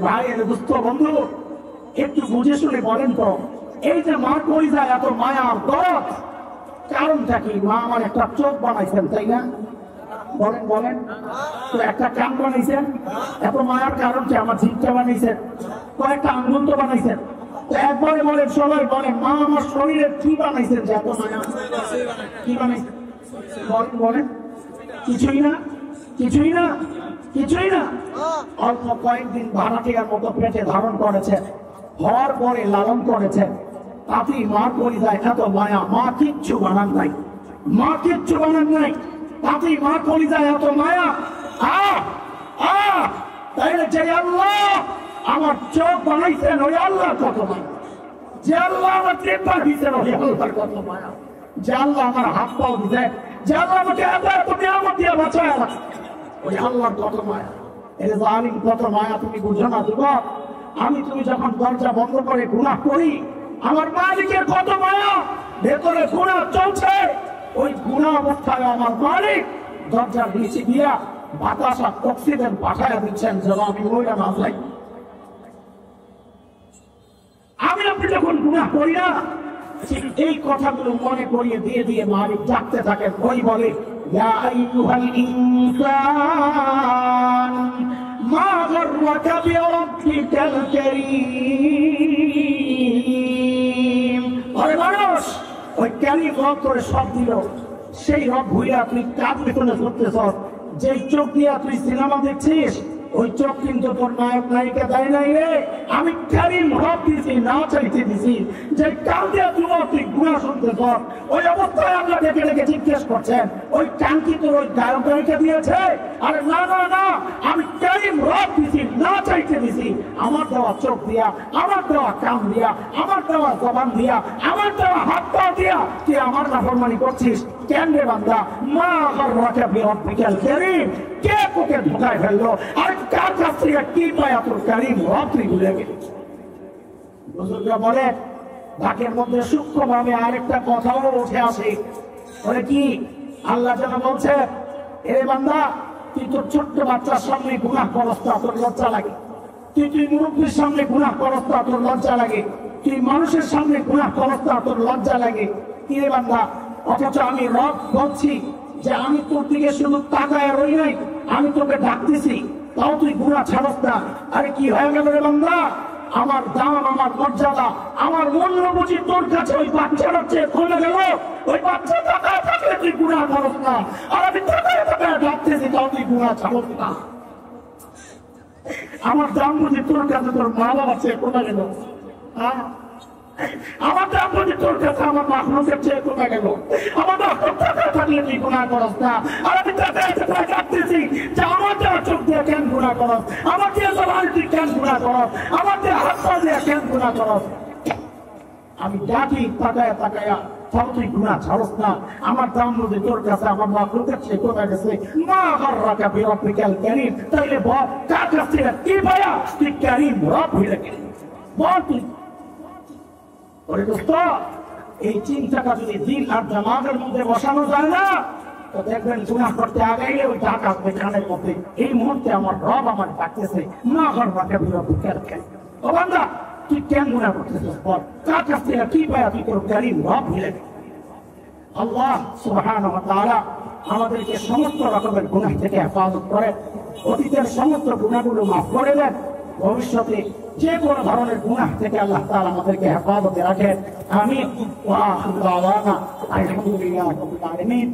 ভাই, এর দুস্থ বন্ধু, একটু বুঝে শুনে বলেন তো, এই যে মা কই যায় এত মায়া দরদ, কারণটা কি? মা আমার একটা চোখ বানাইছেন, তাই না? বলেন বলেন, তো একটা কান বানাইছেন, এত মায়ার কারণ কি? আমার জিভটা বানাইছেন, কয়েকটা আঙ্গুল তো বানাইছেন। তো একবারে বলেন, সবাই বলেন, মা আমার শরীরে কি বানাইছেন যে এত মায়া? কি বানাইছেন? বলেন বলেন। কিছুই না, কিছুই না, কিছুই না। অল্প কয়েকদিন ভাড়াটিয়ার মতো পেটে ধারণ করেছেন, হওয়ার পরে লালন করেছেন, তাতেই মা কলিজায় এত মায়া। মা কিচ্ছু বানান নাই, মা কিচ্ছু বানান নাই, তাতেই মা কলিজায় এত মায়া। তাইলে যে আল্লাহ আমার চোখ বানাইছেন, ওই আল্লাহ কত মায়া। যে আল্লাহ আমার চেপা দিচ্ছেন, ওই আল্লাহর কত মায়া। যে আল্লাহ আমার হাত পাও দিচ্ছেন, যে আল্লাহ আমাকে এত এত নিয়ামত দিয়ে বাঁচায়, ওই আল্লাহর কত মায়া। এর জালিম কত মায়া তুমি বুঝো না যুবক। আমি তুমি যখন দরজা বন্ধ করে গুনাহ করি, আমার মালিকের কত মায়া। ভেতরে গুনাহ চলছে, ওই গুনাহ অবস্থায় আমার মালিক দরজার নিচে দিয়া বাতাস আর অক্সিজেন পাঠাইয়া দিচ্ছেন, যেন আমি ওইটা না যাই। আমি আপনি যখন গুনাহ করি না, এই কথাগুলো মনে করিয়ে দিয়ে দিয়ে মালিক ডাকতে থাকেন। ওই বলে, ইয়া আইয়ুহাল ইনসান মা গাররাকা বিরাব্বিকাল কারীম। আরে মানুষ, ওই কারীম রব করে সব দিল, সেই রব ভুইয়া তুই কাজ পেছনে ছুটতেছ। যে চোখ দিয়া তুই সিনেমা দেখছিস, ওই চোখ কিন্তু তোর নায়ক নায়িকা দেয় নাই রে। আমি কারীম রব দিছি, না চাইতে দিছি। যে কান দিয়া তুই গুনাহ শুনতেছ, ওই অবস্থায় আল্লাহ ডেকে ডেকে জিজ্ঞেস করছেন, ওই কান কি তোর ওই গায়ক নায়িকা দিয়েছে? আরে না না না, আমি কারীম রব দিছি, না চাইতে দিছি। আমার দেওয়া চোখ দিয়া, আমার দেওয়া কান দিয়া, আমার দেওয়া জবান দিয়া, আমার দেওয়া হাত পা দিয়া তুই আমার নাফরমানি করছিস কেন রে বান্দা? মা গাররাকা বিরাব্বিকাল কারীম। কে তোকে ধোঁকায় ফেললো? আর কার কাছ থেকে কি পায়া তোর কারীম রব তুই ভুলে গেলি? বুজুর্গরা বলে, ঢাকের মধ্যে সূক্ষ্মভাবে আরেকটা কথাও উঠে আসে। বলে কি? আল্লাহ যেন বলছে, এরে বান্দা, তুই তোর ছোট্ট বাচ্চার সামনে গুনাহ করস না, তোর লজ্জা লাগে? তুই মুরব্বীর সামনে গুনাহ করস না, তোর লজ্জা লাগে? তুই মানুষের সামনে গুনাহ করস না, তোর লজ্জা লাগে? কি রে বান্দা? অথচ আমি রব বলছি যে আমি তোর দিকে শুধু তাকায় রই নাই, আমি তোকে ডাকতেছি, তাও তুই গুনাহ ছাড়স না। আরে কি হয়ে গেল রে বান্দা? আমার দাম, আমার মর্যাদা, আমার মূল্য বুঝি তোর কাছে ওই বাচ্চাটার চেয়ে কমে গেল? ওই বাচ্চা তাকায় থাকলে তুই গুনাহ করস না, আর আমি তাকায় তাকায় ডাকতেছি, তাও তুই গুনাহ ছাড়স না। আমার দাম বুঝি তোর কাছে তোর মা বাবার চেয়ে কমে গেল? আমার দাম বুঝি তোর কাছে আমার মাখলুকের চেয়ে কমে গেল? আমার টাকা থাকলে তুই গুনাহ করস না, আর আমি তাকায় তাকায় ডাকতেছি যে আমার দেওয়া চোখ দিয়ে কেন গুনাহ করস? আমার দিয়ে জবান তুই কেন গুনাহ করস? আমার দিয়ে হাত পা দিয়ে কেন গুনাহ করস? আমি ডাকি তাকায় তাকায়া, তাও তুই গুনাহ ছাড়স না। আমার দাম বুঝি তোর কাছে আমার মাখলুকের চেয়ে কমে গেছে। মা গাররাকা বিরাব্বিকাল কারীম। তাইলে বল, কার কাছ থেকে কি পায়া তুই কারীম রব ভুলে গেলি? বল তুই। ওরে দোস্ত, এই চিন্তাটা যদি দিল আর জামাতের মধ্যে বসানো যায় না, তো দেখবেন গুনাহ করতে আগাইলে ওই ডাক আসবে কানের মধ্যে। এই মুহূর্তে আমার রব আমার ডাকতেছে, মা গাররাকা বিরাব্বিকাল কারীম। ও বান্দা, তুই কেন গুনাহ করতেছিস? বল, কার কাছ থেকে কি পায়া তুই তোর কারীম রব ভুলে গেলি? আল্লাহ সুবহানাহু ওয়া তাআলা আমাদেরকে সমস্ত রকমের গুনাহ থেকে হেফাজত করেন, অতীতের সমস্ত গুনাহগুলো মাফ করে দেন, ভবিষ্যতে যে কোনো ধরনের গুনাহ থেকে আল্লাহ তাআলা আমাদেরকে হেফাজতে রাখেন। আমিন। ওয়া আখিরু দাওয়ানা আলহামদুলিল্লাহি রাব্বিল আলামিন।